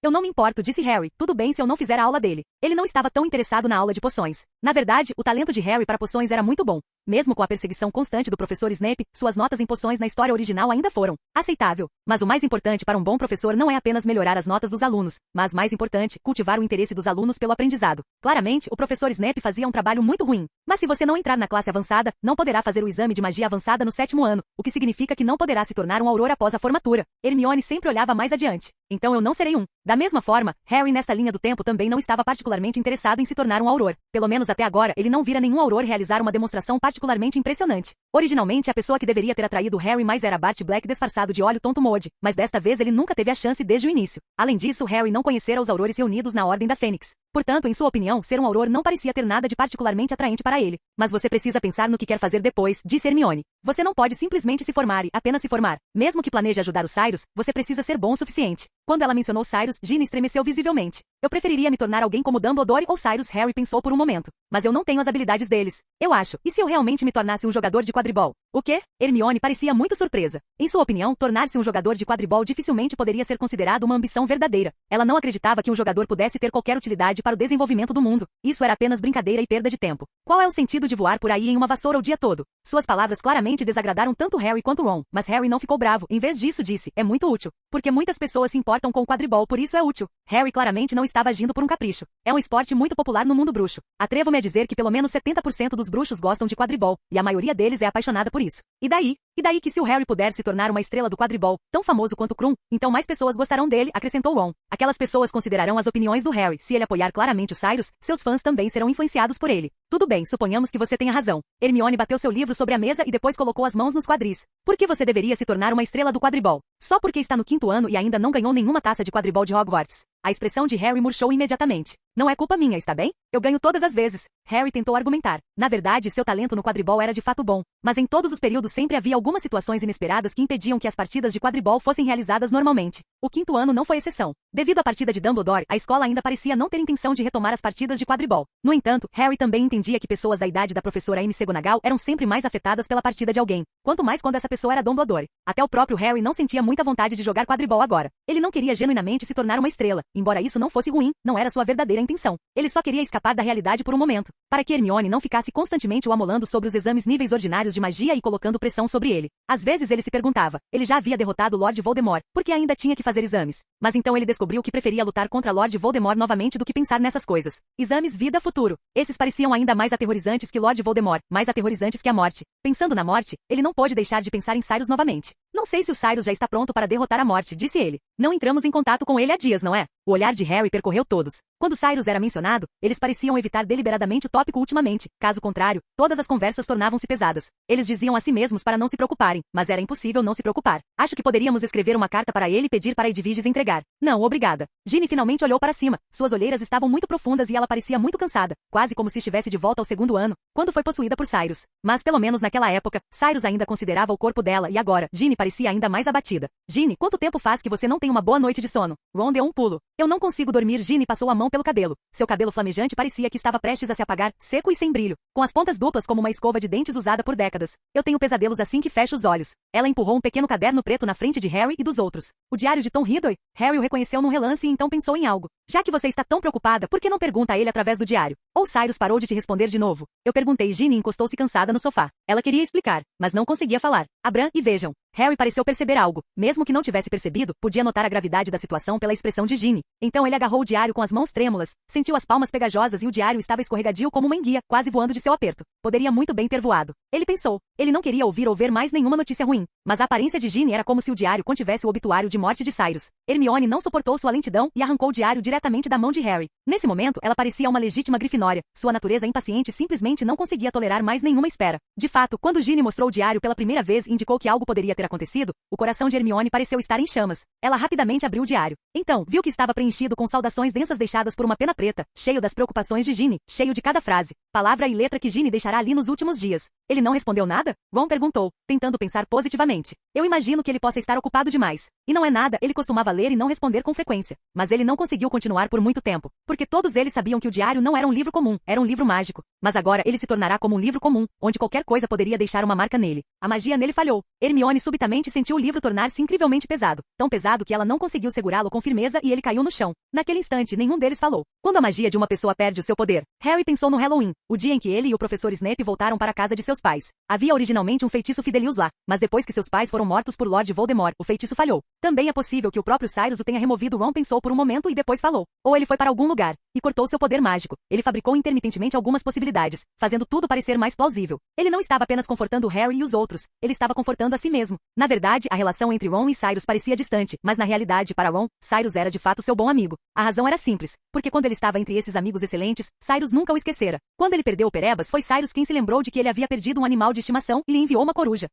Eu não me importo, disse Harry. Tudo bem se eu não fizer a aula dele. Ele não estava tão interessado na aula de poções. Na verdade, o talento de Harry para poções era muito bom. Mesmo com a perseguição constante do professor Snape, suas notas em poções na história original ainda foram aceitável. Mas o mais importante para um bom professor não é apenas melhorar as notas dos alunos, mas mais importante, cultivar o interesse dos alunos pelo aprendizado. Claramente, o professor Snape fazia um trabalho muito ruim. Mas se você não entrar na classe avançada, não poderá fazer o exame de magia avançada no 7º ano, o que significa que não poderá se tornar um auror após a formatura. Hermione sempre olhava mais adiante. Então eu não serei Da mesma forma, Harry nesta linha do tempo também não estava particularmente interessado em se tornar um auror. Pelo menos até agora, ele não vira nenhum auror realizar uma demonstração particularmente impressionante. Originalmente, a pessoa que deveria ter atraído Harry mais era Bart Black disfarçado de Olho Tonto Mode, mas desta vez ele nunca teve a chance desde o início. Além disso, Harry não conhecera os aurores reunidos na Ordem da Fênix. Portanto, em sua opinião, ser um auror não parecia ter nada de particularmente atraente para ele. Mas você precisa pensar no que quer fazer depois, disse Hermione. Você não pode simplesmente se formar e apenas se formar. Mesmo que planeje ajudar o Cyrus, você precisa ser bom o suficiente. Quando ela mencionou Cyrus, Ginny estremeceu visivelmente. Eu preferiria me tornar alguém como Dumbledore ou Cyrus, Harry pensou por um momento. Mas eu não tenho as habilidades deles. Eu acho. E se eu realmente me tornasse um jogador de quadribol? O quê? Hermione parecia muito surpresa. Em sua opinião, tornar-se um jogador de quadribol dificilmente poderia ser considerado uma ambição verdadeira. Ela não acreditava que um jogador pudesse ter qualquer utilidade para o desenvolvimento do mundo. Isso era apenas brincadeira e perda de tempo. Qual é o sentido de voar por aí em uma vassoura o dia todo? Suas palavras claramente desagradaram tanto Harry quanto Ron, mas Harry não ficou bravo. Em vez disso, disse, é muito útil. Porque muitas pessoas se importam com o quadribol, por isso é útil. Harry claramente não estava agindo por um capricho. É um esporte muito popular no mundo bruxo. Atrevo-me a dizer que pelo menos 70% dos bruxos gostam de quadribol, e a maioria deles é apaixonada por isso. E daí? E daí que se o Harry puder se tornar uma estrela do quadribol, tão famoso quanto Krum, então mais pessoas gostarão dele, acrescentou Ron. Aquelas pessoas considerarão as opiniões do Harry. Se ele apoiar claramente o Cyrus, seus fãs também serão influenciados por ele. Tudo bem, suponhamos que você tenha razão. Hermione bateu seu livro sobre a mesa e depois colocou as mãos nos quadris. Por que você deveria se tornar uma estrela do quadribol? Só porque está no 5º ano e ainda não ganhou nenhuma taça de quadribol de Hogwarts. A expressão de Harry murchou imediatamente. Não é culpa minha, está bem? Eu ganho todas as vezes. Harry tentou argumentar. Na verdade, seu talento no quadribol era de fato bom. Mas em todos os períodos sempre havia algumas situações inesperadas que impediam que as partidas de quadribol fossem realizadas normalmente. O 5º ano não foi exceção. Devido à partida de Dumbledore, a escola ainda parecia não ter intenção de retomar as partidas de quadribol. No entanto, Harry também entendia que pessoas da idade da professora Amy McGonagall eram sempre mais afetadas pela partida de alguém, quanto mais quando essa pessoa era Dumbledore. Até o próprio Harry não sentia muita vontade de jogar quadribol agora. Ele não queria genuinamente se tornar uma estrela. Embora isso não fosse ruim, não era sua verdadeira intenção. Ele só queria escapar da realidade por um momento, para que Hermione não ficasse constantemente o amolando sobre os exames níveis ordinários de magia e colocando pressão sobre ele. Às vezes ele se perguntava, ele já havia derrotado Lord Voldemort, porque ainda tinha que fazer exames. Mas então ele descobriu que preferia lutar contra Lord Voldemort novamente do que pensar nessas coisas. Exames vida futuro. Esses pareciam ainda mais aterrorizantes que Lord Voldemort, mais aterrorizantes que a morte. Pensando na morte, ele não pôde deixar de pensar em Cyrus novamente. Não sei se o Cyrus já está pronto para derrotar a morte, disse ele. Não entramos em contato com ele há dias, não é? O olhar de Harry percorreu todos. Quando Cyrus era mencionado, eles pareciam evitar deliberadamente o tópico ultimamente. Caso contrário, todas as conversas tornavam-se pesadas. Eles diziam a si mesmos para não se preocuparem, mas era impossível não se preocupar. Acho que poderíamos escrever uma carta para ele e pedir para Edwiges entregar. Não, obrigada. Ginny finalmente olhou para cima. Suas olheiras estavam muito profundas e ela parecia muito cansada, quase como se estivesse de volta ao 2º ano, quando foi possuída por Cyrus. Mas pelo menos naquela época, Cyrus ainda considerava o corpo dela e agora, Ginny parecia ainda mais abatida. Ginny, quanto tempo faz que você não tem uma boa noite de sono? Ron deu um pulo. Eu não consigo dormir. Ginny passou a mão pelo cabelo. Seu cabelo flamejante parecia que estava prestes a se apagar, seco e sem brilho, com as pontas duplas como uma escova de dentes usada por décadas. Eu tenho pesadelos assim que fecho os olhos. Ela empurrou um pequeno caderno preto na frente de Harry e dos outros. O diário de Tom Riddle? Harry o reconheceu num relance e então pensou em algo. Já que você está tão preocupada, por que não pergunta a ele através do diário? Ou Cyrus parou de te responder de novo? Eu perguntei. Ginny encostou-se cansada no sofá. Ela queria explicar, mas não conseguia falar. Abram e vejam. Harry pareceu perceber algo. Mesmo que não tivesse percebido, podia notar a gravidade da situação pela expressão de Ginny. Então ele agarrou o diário com as mãos trêmulas, sentiu as palmas pegajosas e o diário estava escorregadio como uma enguia, quase voando de seu aperto. Poderia muito bem ter voado. Ele pensou. Ele não queria ouvir ou ver mais nenhuma notícia ruim. Mas a aparência de Ginny era como se o diário contivesse o obituário de morte de Cyrus. Hermione não suportou sua lentidão e arrancou o diário diretamente da mão de Harry. Nesse momento, ela parecia uma legítima grifinória. Sua natureza impaciente simplesmente não conseguia tolerar mais nenhuma espera. De fato, quando Ginny mostrou o diário pela primeira vez e indicou que algo poderia ter acontecido, o coração de Hermione pareceu estar em chamas. Ela rapidamente abriu o diário. Então, viu que estava preenchido com saudações densas deixadas por uma pena preta, cheio das preocupações de Ginny, cheio de cada frase, palavra e letra que Ginny deixará ali nos últimos dias. Ele não respondeu nada? Ron perguntou, tentando pensar positivamente. Eu imagino que ele possa estar ocupado demais. E não é nada, ele costumava ler e não responder com frequência. Mas ele não conseguiu continuar por muito tempo, porque todos eles sabiam que o diário não era um livro comum, era um livro mágico. Mas agora ele se tornará como um livro comum, onde qualquer coisa poderia deixar uma marca nele. A magia nele falhou. Hermione subitamente sentiu o livro tornar-se incrivelmente pesado, tão pesado que ela não conseguiu segurá-lo com firmeza e ele caiu no chão. Naquele instante, nenhum deles falou. Quando a magia de uma pessoa perde o seu poder, Harry pensou no Halloween, o dia em que ele e o professor Snape voltaram para a casa de seus pais. Havia originalmente um feitiço Fidelius lá, mas depois que seus pais foram mortos por Lord Voldemort, o feitiço falhou. Também é possível que o próprio Cyrus o tenha removido. Ron pensou por um momento e depois falou. Ou ele foi para algum lugar e cortou seu poder mágico. Ele fabricou intermitentemente algumas possibilidades, fazendo tudo parecer mais plausível. Ele não estava apenas confortando Harry e os outros, ele estava confortando a si mesmo. Na verdade, a relação entre Ron e Cyrus parecia distante, mas na realidade, para Ron, Cyrus era de fato seu bom amigo. A razão era simples, porque quando ele estava entre esses amigos excelentes, Cyrus nunca o esquecera. Quando ele perdeu o Perebas, foi Cyrus quem se lembrou de que ele havia perdido um animal de estimação e lhe enviou uma coruja.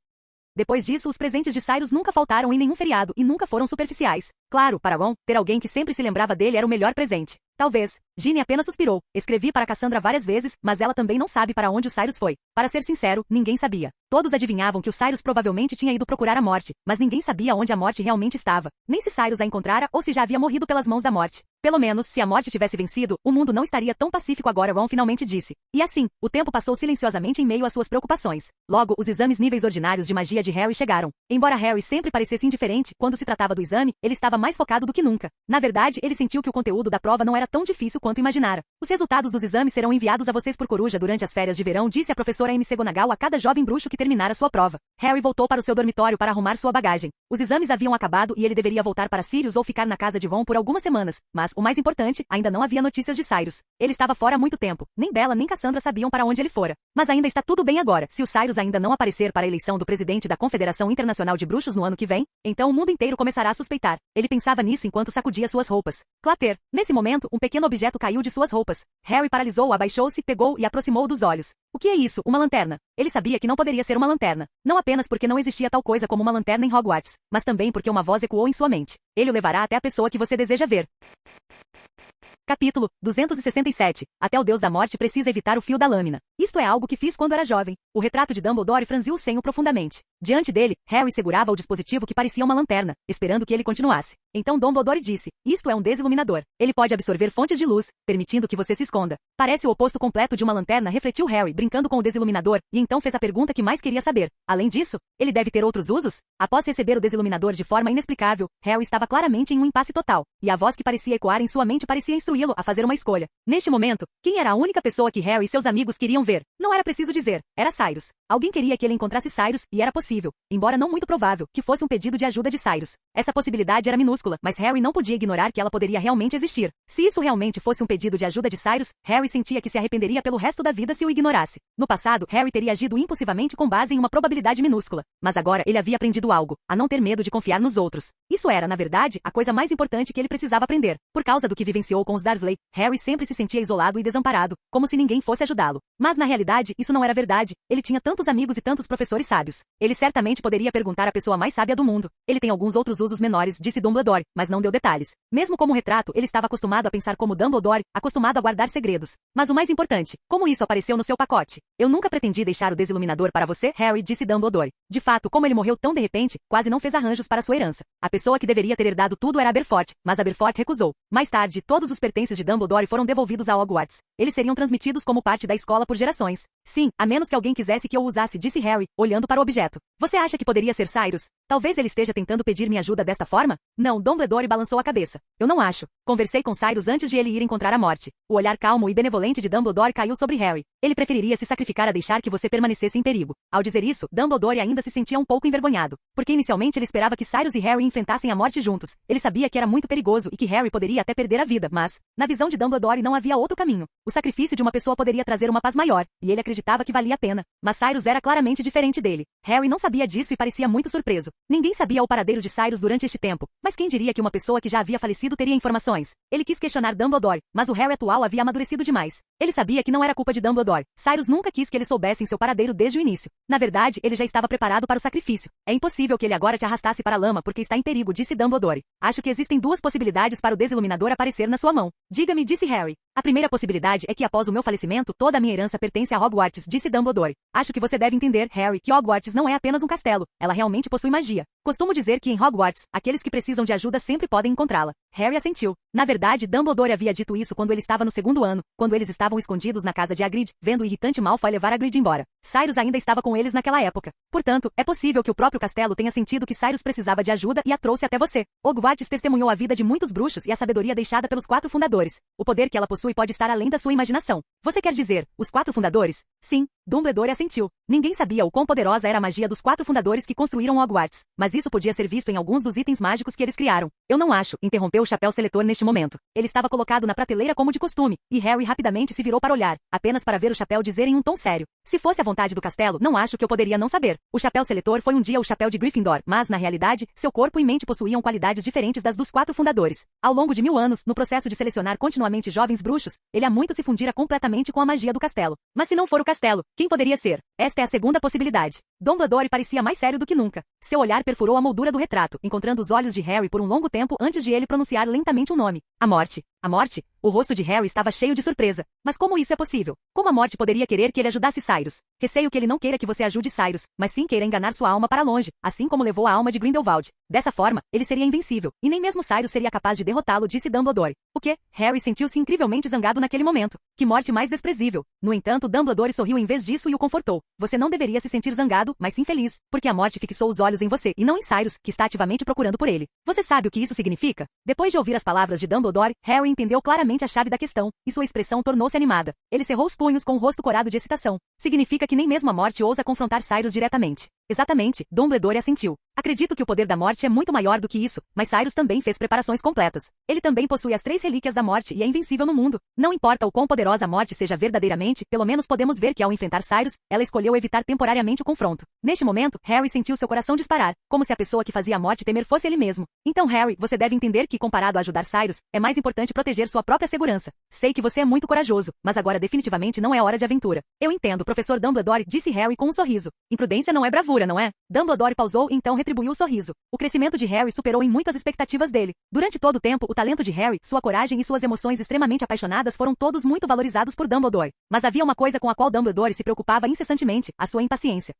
Depois disso, os presentes de Cyrus nunca faltaram em nenhum feriado e nunca foram superficiais. Claro, para Ron, ter alguém que sempre se lembrava dele era o melhor presente. Talvez. Ginny apenas suspirou. Escrevi para Cassandra várias vezes, mas ela também não sabe para onde o Cyrus foi. Para ser sincero, ninguém sabia. Todos adivinhavam que o Cyrus provavelmente tinha ido procurar a morte, mas ninguém sabia onde a morte realmente estava. Nem se Cyrus a encontrara ou se já havia morrido pelas mãos da morte. Pelo menos, se a morte tivesse vencido, o mundo não estaria tão pacífico agora, Ron finalmente disse. E assim, o tempo passou silenciosamente em meio às suas preocupações. Logo, os exames níveis ordinários de magia de Harry chegaram. Embora Harry sempre parecesse indiferente, quando se tratava do exame, ele estava mais focado do que nunca. Na verdade, ele sentiu que o conteúdo da prova não era tão difícil quanto imaginara. Os resultados dos exames serão enviados a vocês por coruja durante as férias de verão, disse a professora McGonagall a cada jovem bruxo que terminara sua prova. Harry voltou para o seu dormitório para arrumar sua bagagem. Os exames haviam acabado e ele deveria voltar para Sirius ou ficar na casa de Ron por algumas semanas, mas, o mais importante, ainda não havia notícias de Cyrus. Ele estava fora há muito tempo. Nem Bella nem Cassandra sabiam para onde ele fora. Mas ainda está tudo bem agora. Se o Cyrus ainda não aparecer para a eleição do presidente da Confederação Internacional de Bruxos no ano que vem, então o mundo inteiro começará a suspeitar. Ele pensava nisso enquanto sacudia suas roupas. Clater. Nesse momento, um pequeno objeto caiu de suas roupas. Harry paralisou, abaixou-se, pegou e aproximou dos olhos. O que é isso? Uma lanterna. Ele sabia que não poderia ser uma lanterna. Não apenas porque não existia tal coisa como uma lanterna em Hogwarts, mas também porque uma voz ecoou em sua mente. Ele o levará até a pessoa que você deseja ver. Capítulo 267. Até o Deus da Morte precisa evitar o fio da lâmina. Isto é algo que fiz quando era jovem. O retrato de Dumbledore franziu o senho profundamente. Diante dele, Harry segurava o dispositivo que parecia uma lanterna, esperando que ele continuasse. Então Dumbledore disse, isto é um desiluminador. Ele pode absorver fontes de luz, permitindo que você se esconda. Parece o oposto completo de uma lanterna, refletiu Harry, brincando com o desiluminador, e então fez a pergunta que mais queria saber. Além disso, ele deve ter outros usos? Após receber o desiluminador de forma inexplicável, Harry estava claramente em um impasse total, e a voz que parecia ecoar em sua mente parecia instruí-lo a fazer uma escolha. Neste momento, quem era a única pessoa que Harry e seus amigos queriam ver? Não era preciso dizer, era Cyrus. Alguém queria que ele encontrasse Cyrus, e era possível, embora não muito provável, que fosse um pedido de ajuda de Cyrus. Essa possibilidade era minúscula, mas Harry não podia ignorar que ela poderia realmente existir. Se isso realmente fosse um pedido de ajuda de Cyrus, Harry sentia que se arrependeria pelo resto da vida se o ignorasse. No passado, Harry teria agido impulsivamente com base em uma probabilidade minúscula, mas agora ele havia aprendido algo, a não ter medo de confiar nos outros. Isso era, na verdade, a coisa mais importante que ele precisava aprender. Por causa do que vivenciou com os Dursley, Harry sempre se sentia isolado e desamparado, como se ninguém fosse ajudá-lo. Mas na realidade, isso não era verdade. Ele tinha tantos amigos e tantos professores sábios. Ele certamente poderia perguntar à pessoa mais sábia do mundo. Ele tem alguns outros usos menores, disse Dumbledore, mas não deu detalhes. Mesmo como retrato, ele estava acostumado a pensar como Dumbledore, acostumado a guardar segredos. Mas o mais importante, como isso apareceu no seu pacote? Eu nunca pretendi deixar o desiluminador para você, Harry, disse Dumbledore. De fato, como ele morreu tão de repente, quase não fez arranjos para sua herança. A pessoa que deveria ter herdado tudo era Aberforth, mas Aberforth recusou. Mais tarde, todos os pertences de Dumbledore foram devolvidos a Hogwarts. Eles seriam transmitidos como parte da escola por gerações. Sim, a menos que alguém quisesse que eu o usasse, disse Harry, olhando para o objeto. Você acha que poderia ser Cyrus? Talvez ele esteja tentando pedir minha ajuda desta forma? Não, Dumbledore balançou a cabeça. Eu não acho. Conversei com Cyrus antes de ele ir encontrar a morte. O olhar calmo e benevolente de Dumbledore caiu sobre Harry. Ele preferiria se sacrificar a deixar que você permanecesse em perigo. Ao dizer isso, Dumbledore ainda se sentia um pouco envergonhado. Porque inicialmente ele esperava que Cyrus e Harry enfrentassem a morte juntos. Ele sabia que era muito perigoso e que Harry poderia até perder a vida, mas, na visão de Dumbledore não havia outro caminho. O sacrifício de uma pessoa poderia trazer uma paz maior, e ele acreditava que valia a pena. Mas Cyrus era claramente diferente dele. Harry não sabia disso e parecia muito surpreso. Ninguém sabia o paradeiro de Cyrus durante este tempo, mas quem diria que uma pessoa que já havia falecido teria informações? Ele quis questionar Dumbledore, mas o Harry atual havia amadurecido demais. Ele sabia que não era culpa de Dumbledore. Cyrus nunca quis que eles soubessem seu paradeiro desde o início. Na verdade, ele já estava preparado para o sacrifício. É impossível que ele agora te arrastasse para a lama porque está em perigo, disse Dumbledore. Acho que existem duas possibilidades para o desiluminador aparecer na sua mão. Diga-me, disse Harry. A primeira possibilidade é que após o meu falecimento toda a minha herança pertence a Hogwarts, disse Dumbledore. Acho que você deve entender, Harry, que Hogwarts não é apenas um castelo. Ela realmente possui magia. Costumo dizer que em Hogwarts, aqueles que precisam de ajuda sempre podem encontrá-la. Harry assentiu. Na verdade, Dumbledore havia dito isso quando ele estava no segundo ano, quando eles estavam escondidos na casa de Hagrid, vendo o irritante Malfoy levar Hagrid embora. Cyrus ainda estava com eles naquela época. Portanto, é possível que o próprio castelo tenha sentido que Cyrus precisava de ajuda e a trouxe até você. Hogwarts testemunhou a vida de muitos bruxos e a sabedoria deixada pelos 4 fundadores. O poder que ela possui pode estar além da sua imaginação. Você quer dizer, os 4 fundadores? Sim, Dumbledore assentiu. Ninguém sabia o quão poderosa era a magia dos 4 fundadores que construíram Hogwarts, mas isso podia ser visto em alguns dos itens mágicos que eles criaram. Eu não acho, interrompeu o chapéu seletor neste momento. Ele estava colocado na prateleira como de costume, e Harry rapidamente se virou para olhar, apenas para ver o chapéu dizer em um tom sério. Se fosse a vontade do castelo, não acho que eu poderia não saber. O chapéu seletor foi um dia o chapéu de Gryffindor, mas, na realidade, seu corpo e mente possuíam qualidades diferentes das dos 4 fundadores. Ao longo de 1000 anos, no processo de selecionar continuamente jovens bruxos, ele há muito se fundira completamente com a magia do castelo. Mas se não for o castelo, quem poderia ser? Esta é a segunda possibilidade. Dumbledore parecia mais sério do que nunca. Seu olhar perfurou a moldura do retrato, encontrando os olhos de Harry por um longo tempo antes de ele pronunciar lentamente um nome. A morte. A morte? O rosto de Harry estava cheio de surpresa. Mas como isso é possível? Como a morte poderia querer que ele ajudasse Cyrus? Receio que ele não queira que você ajude Cyrus, mas sim queira enganar sua alma para longe, assim como levou a alma de Grindelwald. Dessa forma, ele seria invencível, e nem mesmo Cyrus seria capaz de derrotá-lo, disse Dumbledore. O quê? Harry sentiu-se incrivelmente zangado naquele momento. Que morte mais desprezível. No entanto, Dumbledore sorriu em vez disso e o confortou. Você não deveria se sentir zangado, mas sim feliz, porque a morte fixou os olhos em você e não em Cyrus, que está ativamente procurando por ele. Você sabe o que isso significa? Depois de ouvir as palavras de Dumbledore, Harry entendeu claramente a chave da questão, e sua expressão tornou-se animada. Ele cerrou os punhos com o rosto corado de excitação. Significa que nem mesmo a morte ousa confrontar Cyrus diretamente. Exatamente, Dumbledore assentiu. Acredito que o poder da morte é muito maior do que isso, mas Cyrus também fez preparações completas. Ele também possui as 3 relíquias da morte e é invencível no mundo. Não importa o quão poderosa a morte seja verdadeiramente, pelo menos podemos ver que ao enfrentar Cyrus, ela escolheu evitar temporariamente o confronto. Neste momento, Harry sentiu seu coração disparar, como se a pessoa que fazia a morte temer fosse ele mesmo. Então Harry, você deve entender que, comparado a ajudar Cyrus, é mais importante proteger sua própria segurança. Sei que você é muito corajoso, mas agora definitivamente não é hora de aventura. Eu entendo, professor Dumbledore, disse Harry com um sorriso. Imprudência não é bravura, não é? Dumbledore pausou e então retribuiu o sorriso. O crescimento de Harry superou em muito as expectativas dele. Durante todo o tempo, o talento de Harry, sua coragem e suas emoções extremamente apaixonadas foram todos muito valorizados por Dumbledore. Mas havia uma coisa com a qual Dumbledore se preocupava incessantemente, a sua impaciência.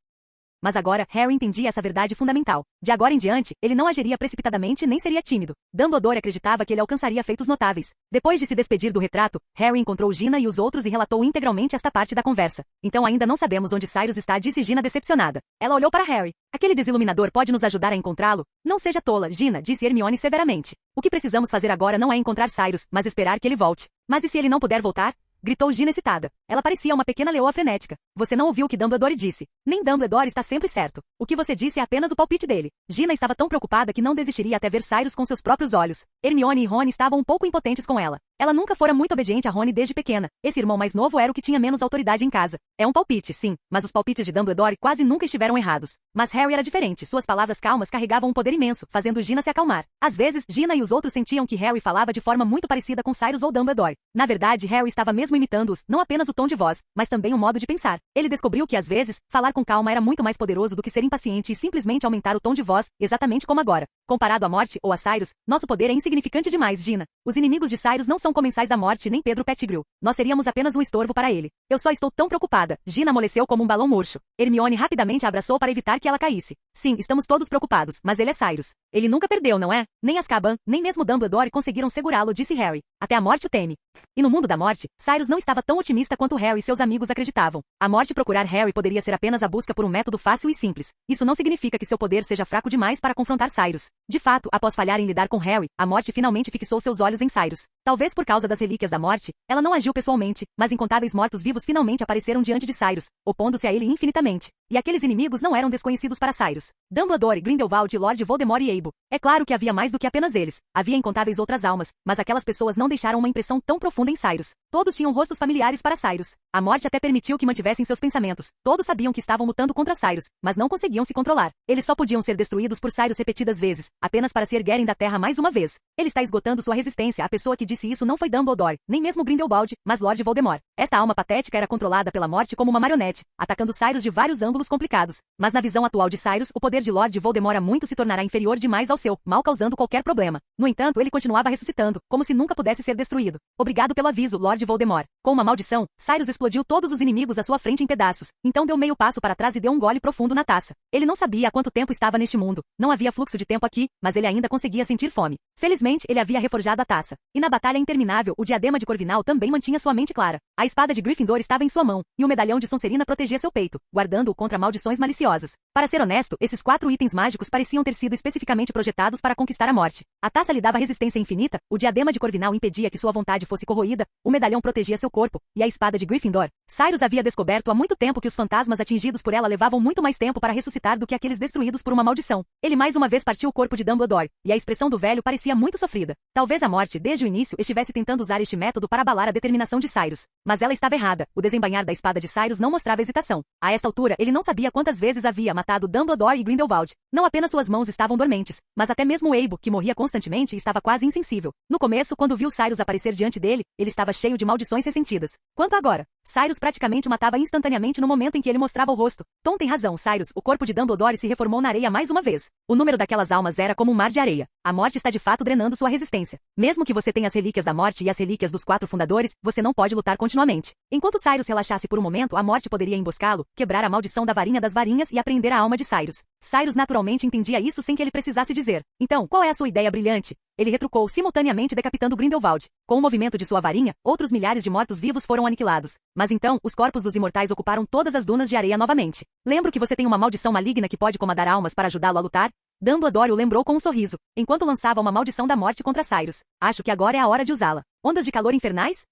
Mas agora, Harry entendia essa verdade fundamental. De agora em diante, ele não agiria precipitadamente nem seria tímido. Dumbledore acreditava que ele alcançaria feitos notáveis. Depois de se despedir do retrato, Harry encontrou Gina e os outros e relatou integralmente esta parte da conversa. Então ainda não sabemos onde Cyrus está, disse Gina decepcionada. Ela olhou para Harry. Aquele desiluminador pode nos ajudar a encontrá-lo? Não seja tola, Gina, disse Hermione severamente. O que precisamos fazer agora não é encontrar Cyrus, mas esperar que ele volte. Mas e se ele não puder voltar? Gritou Gina excitada. Ela parecia uma pequena leoa frenética. Você não ouviu o que Dumbledore disse. Nem Dumbledore está sempre certo. O que você disse é apenas o palpite dele. Gina estava tão preocupada que não desistiria até ver Cyrus com seus próprios olhos. Hermione e Rony estavam um pouco impotentes com ela. Ela nunca fora muito obediente a Rony desde pequena. Esse irmão mais novo era o que tinha menos autoridade em casa. É um palpite, sim, mas os palpites de Dumbledore quase nunca estiveram errados. Mas Harry era diferente. Suas palavras calmas carregavam um poder imenso, fazendo Gina se acalmar. Às vezes, Gina e os outros sentiam que Harry falava de forma muito parecida com Cyrus ou Dumbledore. Na verdade, Harry estava mesmo imitando-os, não apenas o tom de voz, mas também o modo de pensar. Ele descobriu que às vezes, falar com calma era muito mais poderoso do que ser impaciente e simplesmente aumentar o tom de voz, exatamente como agora. Comparado à morte ou a Cyrus, nosso poder é insignificante demais, Gina. Os inimigos de Cyrus não são comensais da morte nem Pedro Pettigrew. Nós seríamos apenas um estorvo para ele. Eu só estou tão preocupada. Gina amoleceu como um balão murcho. Hermione rapidamente a abraçou para evitar que ela caísse. Sim, estamos todos preocupados, mas ele é Cyrus. Ele nunca perdeu, não é? Nem Azkaban, nem mesmo Dumbledore conseguiram segurá-lo, disse Harry. Até a morte o teme. E no mundo da morte, Cyrus não estava tão otimista quanto Harry e seus amigos acreditavam. A morte procurar Harry poderia ser apenas a busca por um método fácil e simples. Isso não significa que seu poder seja fraco demais para confrontar Cyrus. De fato, após falhar em lidar com Harry, a morte finalmente fixou seus olhos em Cyrus. Talvez por causa das relíquias da morte, ela não agiu pessoalmente, mas incontáveis mortos-vivos finalmente apareceram diante de Cyrus, opondo-se a ele infinitamente. E aqueles inimigos não eram desconhecidos para Cyrus. Dumbledore, Grindelwald, Lord Voldemort e Abo. É claro que havia mais do que apenas eles. Havia incontáveis outras almas, mas aquelas pessoas não deixaram uma impressão tão profunda em Cyrus. Todos tinham rostos familiares para Cyrus. A morte até permitiu que mantivessem seus pensamentos. Todos sabiam que estavam lutando contra Cyrus, mas não conseguiam se controlar. Eles só podiam ser destruídos por Cyrus repetidas vezes, apenas para se erguerem da terra mais uma vez. Ele está esgotando sua resistência. A pessoa que disse isso não foi Dumbledore, nem mesmo Grindelwald, mas Lord Voldemort. Esta alma patética era controlada pela morte como uma marionete, atacando Cyrus de vários ângulos complicados. Mas na visão atual de Cyrus, o poder de Lord Voldemort muito se tornará inferior demais ao seu, mal causando qualquer problema. No entanto, ele continuava ressuscitando, como se nunca pudesse ser destruído. Obrigado pelo aviso, Lord Voldemort. Com uma maldição, Cyrus explodiu todos os inimigos à sua frente em pedaços. Então deu meio passo para trás e deu um gole profundo na taça. Ele não sabia há quanto tempo estava neste mundo. Não havia fluxo de tempo aqui, mas ele ainda conseguia sentir fome. Felizmente, ele havia reforjado a taça. E na batalha interminável, o diadema de Corvinal também mantinha sua mente clara. A espada de Gryffindor estava em sua mão, e o medalhão de Sonserina protegia seu peito, guardando-o contra maldições maliciosas. Para ser honesto, esses 4 itens mágicos pareciam ter sido especificamente projetados para conquistar a morte. A taça lhe dava resistência infinita, o diadema de Corvinal impedia que sua vontade fosse corroída, o medalhão protegia seu corpo, e a espada de Gryffindor. Cyrus havia descoberto há muito tempo que os fantasmas atingidos por ela levavam muito mais tempo para ressuscitar do que aqueles destruídos por uma maldição. Ele mais uma vez partiu o corpo de Dumbledore, e a expressão do velho parecia muito sofrida. Talvez a morte, desde o início, estivesse tentando usar este método para abalar a determinação de Cyrus. Mas ela estava errada. O desembainhar da espada de Cyrus não mostrava hesitação. A esta altura, ele não sabia quantas vezes havia matado Dumbledore e Grindelwald. Não apenas suas mãos estavam dormentes, mas até mesmo Abo, que morria constantemente, estava quase insensível. No começo, quando viu Cyrus aparecer diante dele, ele estava cheio de maldições ressentidas. Quanto agora? Cyrus praticamente o matava instantaneamente no momento em que ele mostrava o rosto. Tom tem razão, Cyrus. O corpo de Dumbledore se reformou na areia mais uma vez. O número daquelas almas era como um mar de areia. A morte está de fato drenando sua resistência. Mesmo que você tenha as relíquias da morte e as relíquias dos 4 fundadores, você não pode lutar continuamente. Enquanto Cyrus relaxasse por um momento, a morte poderia emboscá-lo, quebrar a maldição da varinha das varinhas e apreender a alma de Cyrus. Cyrus naturalmente entendia isso sem que ele precisasse dizer. Então, qual é a sua ideia brilhante? Ele retrucou, simultaneamente decapitando Grindelwald. Com o movimento de sua varinha, outros milhares de mortos-vivos foram aniquilados. Mas então, os corpos dos imortais ocuparam todas as dunas de areia novamente. Lembro que você tem uma maldição maligna que pode comandar almas para ajudá-lo a lutar? Dumbledore o lembrou com um sorriso, enquanto lançava uma maldição da morte contra Cyrus. Acho que agora é a hora de usá-la. Ondas de calor infernais?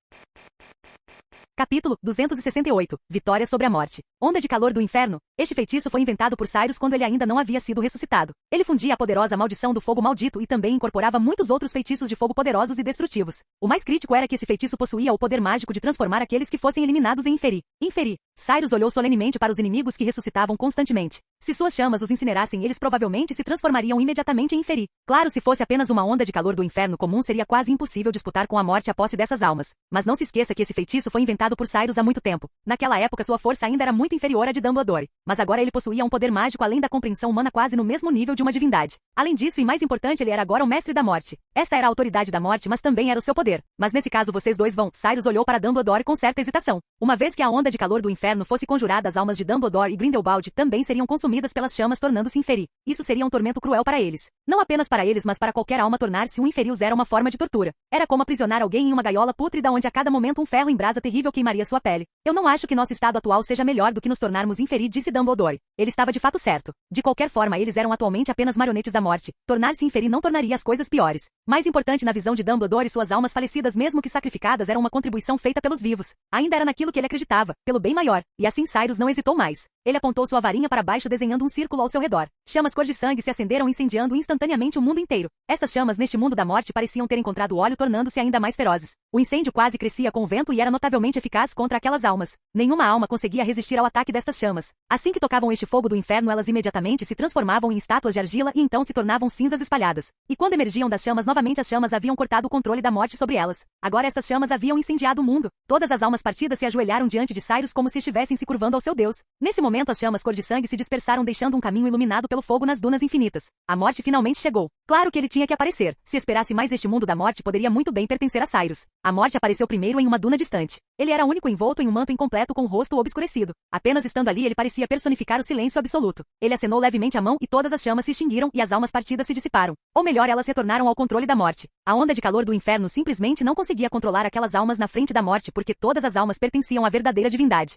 Capítulo 268. Vitória sobre a morte. Onda de calor do inferno. Este feitiço foi inventado por Cyrus quando ele ainda não havia sido ressuscitado. Ele fundia a poderosa maldição do fogo maldito e também incorporava muitos outros feitiços de fogo poderosos e destrutivos. O mais crítico era que esse feitiço possuía o poder mágico de transformar aqueles que fossem eliminados em inferi. Inferi. Cyrus olhou solenemente para os inimigos que ressuscitavam constantemente. Se suas chamas os incinerassem, eles provavelmente se transformariam imediatamente em inferi. Claro, se fosse apenas uma onda de calor do inferno comum, seria quase impossível disputar com a morte a posse dessas almas. Mas não se esqueça que esse feitiço foi inventado por Cyrus há muito tempo. Naquela época sua força ainda era muito inferior à de Dumbledore. Mas agora ele possuía um poder mágico além da compreensão humana quase no mesmo nível de uma divindade. Além disso e mais importante, ele era agora o mestre da morte. Esta era a autoridade da morte, mas também era o seu poder. Mas nesse caso vocês dois vão. Cyrus olhou para Dumbledore com certa hesitação. Uma vez que a onda de calor do inferno fosse conjurada, as almas de Dumbledore e Grindelwald também seriam consumidas pelas chamas, tornando-se inferi. Isso seria um tormento cruel para eles. Não apenas para eles, mas para qualquer alma, tornar-se um inferi era uma forma de tortura. Era como aprisionar alguém em uma gaiola pútrida onde a cada momento um ferro em brasa terrível queimaria sua pele. Eu não acho que nosso estado atual seja melhor do que nos tornarmos inferi, disse Dumbledore. Ele estava de fato certo. De qualquer forma, eles eram atualmente apenas marionetes da morte. Tornar-se inferi não tornaria as coisas piores. Mais importante na visão de Dumbledore, suas almas falecidas, mesmo que sacrificadas, eram uma contribuição feita pelos vivos. Ainda era naquilo que ele acreditava, pelo bem maior. E assim Cyrus não hesitou mais. Ele apontou sua varinha para baixo, desenhando um círculo ao seu redor. Chamas cor de sangue se acenderam, incendiando instantaneamente o mundo inteiro. Estas chamas neste mundo da morte pareciam ter encontrado óleo, tornando-se ainda mais ferozes. O incêndio quase crescia com o vento e era notavelmente eficaz contra aquelas almas. Nenhuma alma conseguia resistir ao ataque destas chamas. Assim que tocavam este fogo do inferno, elas imediatamente se transformavam em estátuas de argila e então se tornavam cinzas espalhadas. E quando emergiam das chamas novamente, as chamas haviam cortado o controle da morte sobre elas. Agora estas chamas haviam incendiado o mundo. Todas as almas partidas se ajoelharam diante de Cyrus como se estivessem se curvando ao seu Deus. Nesse momento, momento as chamas cor de sangue se dispersaram deixando um caminho iluminado pelo fogo nas dunas infinitas. A morte finalmente chegou. Claro que ele tinha que aparecer. Se esperasse mais este mundo da morte poderia muito bem pertencer a Cyrus. A morte apareceu primeiro em uma duna distante. Ele era único envolto em um manto incompleto com o rosto obscurecido. Apenas estando ali ele parecia personificar o silêncio absoluto. Ele acenou levemente a mão e todas as chamas se extinguiram e as almas partidas se dissiparam. Ou melhor, elas retornaram ao controle da morte. A onda de calor do inferno simplesmente não conseguia controlar aquelas almas na frente da morte porque todas as almas pertenciam à verdadeira divindade.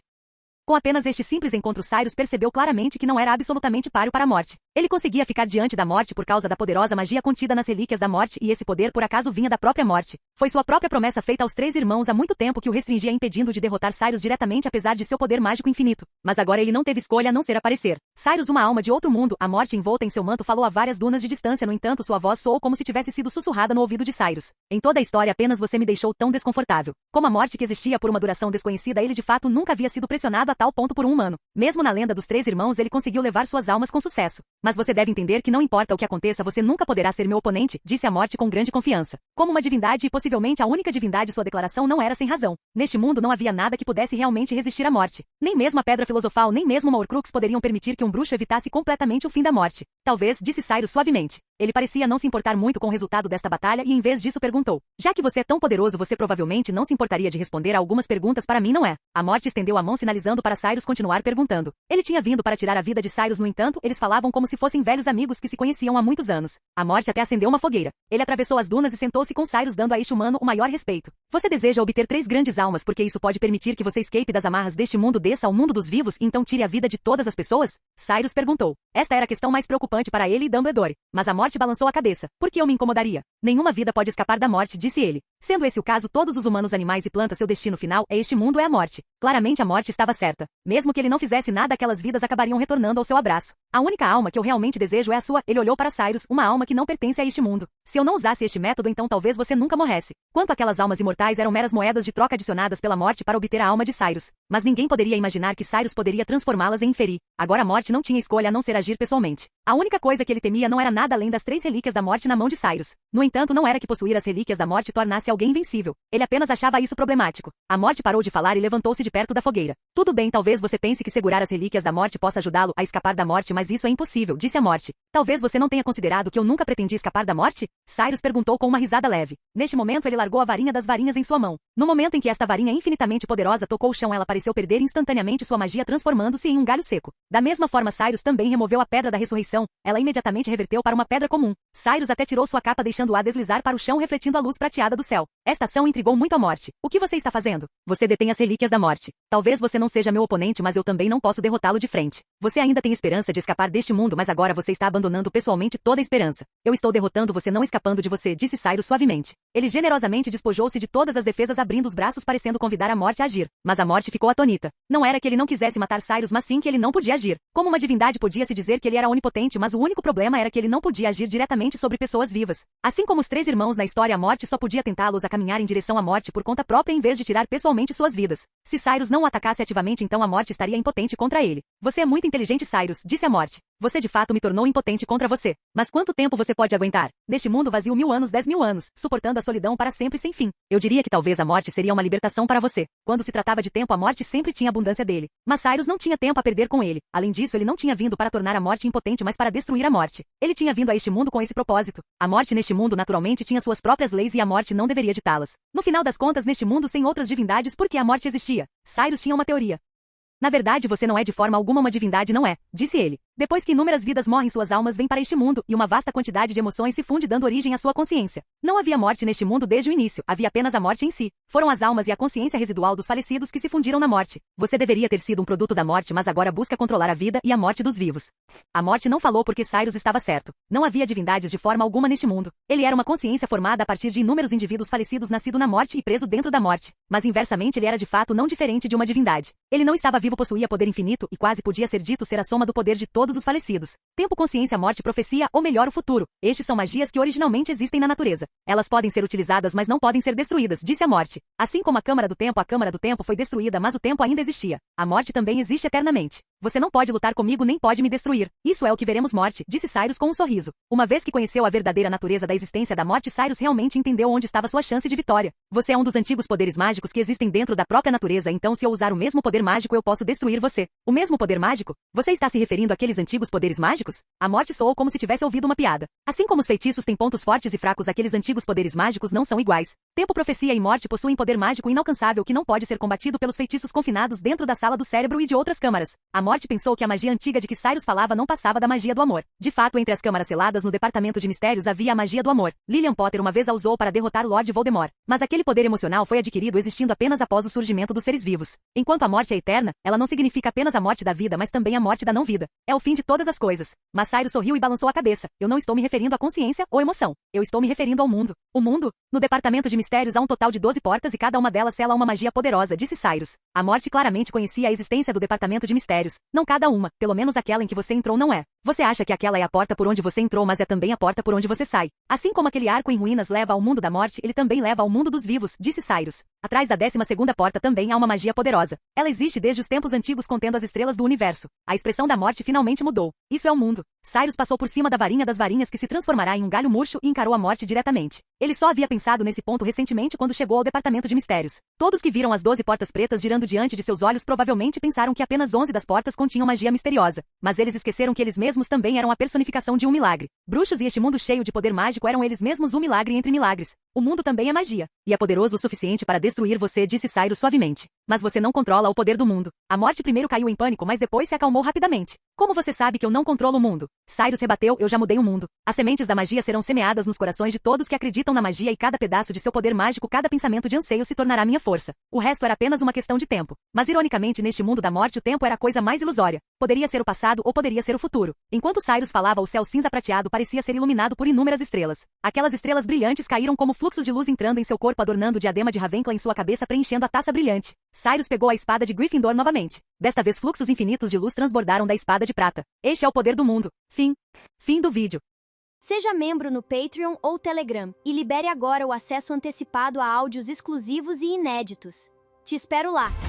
Com apenas este simples encontro, Cyrus percebeu claramente que não era absolutamente páreo para a morte. Ele conseguia ficar diante da morte por causa da poderosa magia contida nas relíquias da morte e esse poder por acaso vinha da própria morte. Foi sua própria promessa feita aos 3 irmãos há muito tempo que o restringia impedindo de derrotar Cyrus diretamente apesar de seu poder mágico infinito. Mas agora ele não teve escolha a não ser aparecer. Cyrus, uma alma de outro mundo, a morte envolta em seu manto falou a várias dunas de distância, no entanto sua voz soou como se tivesse sido sussurrada no ouvido de Cyrus. Em toda a história apenas você me deixou tão desconfortável. Como a morte que existia por uma duração desconhecida, ele de fato nunca havia sido pressionado a tal ponto por um humano. Mesmo na lenda dos 3 irmãos ele conseguiu levar suas almas com sucesso. Mas você deve entender que não importa o que aconteça você nunca poderá ser meu oponente, disse a morte com grande confiança. Como uma divindade e possivelmente a única divindade sua declaração não era sem razão. Neste mundo não havia nada que pudesse realmente resistir à morte. Nem mesmo a pedra filosofal nem mesmo uma Horcrux poderiam permitir que um bruxo evitasse completamente o fim da morte. Talvez, disse Cyrus suavemente. Ele parecia não se importar muito com o resultado desta batalha e em vez disso perguntou. Já que você é tão poderoso você provavelmente não se importaria de responder a algumas perguntas para mim, não é? A morte estendeu a mão sinalizando para Cyrus continuar perguntando. Ele tinha vindo para tirar a vida de Cyrus, no entanto, eles falavam como se fossem velhos amigos que se conheciam há muitos anos. A morte até acendeu uma fogueira. Ele atravessou as dunas e sentou-se com Cyrus dando a este humano o maior respeito. Você deseja obter 3 grandes almas porque isso pode permitir que você escape das amarras deste mundo, desça ao mundo dos vivos e então tire a vida de todas as pessoas? Cyrus perguntou. Esta era a questão mais preocupante para ele e Dumbledore. Mas a morte balançou a cabeça. Por que eu me incomodaria? Nenhuma vida pode escapar da morte, disse ele. Sendo esse o caso, todos os humanos, animais e plantas, seu destino final é este mundo, é a morte. Claramente a morte estava certa. Mesmo que ele não fizesse nada, aquelas vidas acabariam retornando ao seu abraço. A única alma que eu realmente desejo é a sua. Ele olhou para Cyrus, uma alma que não pertence a este mundo. Se eu não usasse este método, então talvez você nunca morresse. Quanto aquelas almas imortais eram meras moedas de troca adicionadas pela morte para obter a alma de Cyrus. Mas ninguém poderia imaginar que Cyrus poderia transformá-las em inferi. Agora a morte não tinha escolha a não ser agir pessoalmente. A única coisa que ele temia não era nada além das 3 relíquias da morte na mão de Cyrus. No entanto, não era que possuir as relíquias da morte tornasse alguém invencível. Ele apenas achava isso problemático. A morte parou de falar e levantou-se de perto da fogueira. Tudo bem, talvez você pense que segurar as relíquias da morte possa ajudá-lo a escapar da morte, mas isso é impossível, disse a morte. Talvez você não tenha considerado que eu nunca pretendi escapar da morte? Cyrus perguntou com uma risada leve. Neste momento ele largou a varinha das varinhas em sua mão. No momento em que esta varinha infinitamente poderosa tocou o chão, ela pareceu perder instantaneamente sua magia, transformando-se em um galho seco. Da mesma forma, Cyrus também removeu a pedra da ressurreição. Ela imediatamente reverteu para uma pedra comum. Cyrus até tirou sua capa deixando-a deslizar para o chão, refletindo a luz prateada do céu. Esta ação intrigou muito a morte. O que você está fazendo? Você detém as relíquias da morte. Talvez você não seja meu oponente, mas eu também não posso derrotá-lo de frente. Você ainda tem esperança de escapar deste mundo, mas agora você está abandonando pessoalmente toda a esperança. Eu estou derrotando você, não escapando de você, disse Cyrus suavemente. Ele generosamente despojou-se de todas as defesas, abrindo os braços parecendo convidar a morte a agir. Mas a morte ficou atônita. Não era que ele não quisesse matar Cyrus, mas sim que ele não podia agir. Como uma divindade podia-se dizer que ele era onipotente, mas o único problema era que ele não podia agir diretamente sobre pessoas vivas. Assim como os 3 irmãos na história, a morte só podia tentá-los a caminhar em direção à morte por conta própria em vez de tirar pessoalmente suas vidas. Se Cyrus não o atacasse ativamente, então a morte estaria impotente contra ele. Você é muito inteligente, Cyrus, disse a morte. Você de fato me tornou impotente contra você. Mas quanto tempo você pode aguentar? Neste mundo vazio 1000 anos, 10.000 anos, suportando a solidão para sempre sem fim. Eu diria que talvez a morte seria uma libertação para você. Quando se tratava de tempo, a morte sempre tinha abundância dele. Mas Cyrus não tinha tempo a perder com ele. Além disso, ele não tinha vindo para tornar a morte impotente, mas para destruir a morte. Ele tinha vindo a este mundo com esse propósito. A morte neste mundo naturalmente tinha suas próprias leis e a morte não deveria ditá-las. No final das contas, neste mundo sem outras divindades, por que a morte existia? Cyrus tinha uma teoria. Na verdade, você não é de forma alguma uma divindade, não é, disse ele. Depois que inúmeras vidas morrem, suas almas vêm para este mundo, e uma vasta quantidade de emoções se funde dando origem à sua consciência. Não havia morte neste mundo desde o início, havia apenas a morte em si. Foram as almas e a consciência residual dos falecidos que se fundiram na morte. Você deveria ter sido um produto da morte, mas agora busca controlar a vida e a morte dos vivos. A morte não falou porque Cyrus estava certo. Não havia divindades de forma alguma neste mundo. Ele era uma consciência formada a partir de inúmeros indivíduos falecidos, nascido na morte e preso dentro da morte. Mas inversamente ele era de fato não diferente de uma divindade. Ele não estava vivo, possuía poder infinito e quase podia ser dito ser a soma do poder de todos os falecidos. Tempo, consciência, morte, profecia, ou melhor, o futuro. Estes são magias que originalmente existem na natureza. Elas podem ser utilizadas, mas não podem ser destruídas, disse a morte. Assim como a Câmara do Tempo foi destruída, mas o tempo ainda existia. A morte também existe eternamente. Você não pode lutar comigo nem pode me destruir. Isso é o que veremos, morte, disse Cyrus com um sorriso. Uma vez que conheceu a verdadeira natureza da existência da morte, Cyrus realmente entendeu onde estava sua chance de vitória. Você é um dos antigos poderes mágicos que existem dentro da própria natureza, então se eu usar o mesmo poder mágico eu posso destruir você. O mesmo poder mágico? Você está se referindo àqueles antigos poderes mágicos? A morte soou como se tivesse ouvido uma piada. Assim como os feitiços têm pontos fortes e fracos, aqueles antigos poderes mágicos não são iguais. Tempo, profecia e morte possuem poder mágico inalcançável que não pode ser combatido pelos feitiços confinados dentro da sala do cérebro e de outras câmaras. A morte pensou que a magia antiga de que Cyrus falava não passava da magia do amor. De fato, entre as câmaras seladas no departamento de mistérios havia a magia do amor. Lilian Potter uma vez a usou para derrotar Lord Voldemort. Mas aquele poder emocional foi adquirido existindo apenas após o surgimento dos seres vivos. Enquanto a morte é eterna, ela não significa apenas a morte da vida, mas também a morte da não-vida. É o fim de todas as coisas. Mas Cyrus sorriu e balançou a cabeça. Eu não estou me referindo à consciência ou emoção. Eu estou me referindo ao mundo. O mundo? No departamento de mistérios há um total de 12 portas e cada uma delas sela uma magia poderosa, disse Cyrus. A morte claramente conhecia a existência do departamento de mistérios. Não cada uma, pelo menos aquela em que você entrou não é. Você acha que aquela é a porta por onde você entrou, mas é também a porta por onde você sai. Assim como aquele arco em ruínas leva ao mundo da morte, ele também leva ao mundo dos vivos, disse Cyrus. Atrás da 12ª porta também há uma magia poderosa. Ela existe desde os tempos antigos contendo as estrelas do universo. A expressão da morte finalmente mudou. Isso é o mundo. Cyrus passou por cima da varinha das varinhas que se transformará em um galho murcho e encarou a morte diretamente. Ele só havia pensado nesse ponto recentemente quando chegou ao departamento de mistérios. Todos que viram as 12 portas pretas girando diante de seus olhos provavelmente pensaram que apenas 11 das portas continham magia misteriosa. Mas eles esqueceram que eles mesmos também eram a personificação de um milagre. Bruxos e este mundo cheio de poder mágico eram eles mesmos um milagre entre milagres. O mundo também é magia. E é poderoso o suficiente para destruir você, disse Cyrus suavemente. Mas você não controla o poder do mundo. A morte primeiro caiu em pânico, mas depois se acalmou rapidamente. Como você sabe que eu não controlo o mundo? Cyrus rebateu, eu já mudei o mundo. As sementes da magia serão semeadas nos corações de todos que acreditam na magia e cada pedaço de seu poder mágico, cada pensamento de anseio se tornará minha força. O resto era apenas uma questão de tempo. Mas ironicamente neste mundo da morte o tempo era a coisa mais ilusória. Poderia ser o passado ou poderia ser o futuro. Enquanto Cyrus falava, o céu cinza prateado parecia ser iluminado por inúmeras estrelas. Aquelas estrelas brilhantes caíram como fluxos de luz entrando em seu corpo, adornando o diadema de Ravenclaw em sua cabeça, preenchendo a taça brilhante. Cyrus pegou a espada de Gryffindor novamente. Desta vez fluxos infinitos de luz transbordaram da espada de prata. Este é o poder do mundo. Fim do vídeo. Seja membro no Patreon ou Telegram e libere agora o acesso antecipado a áudios exclusivos e inéditos. Te espero lá!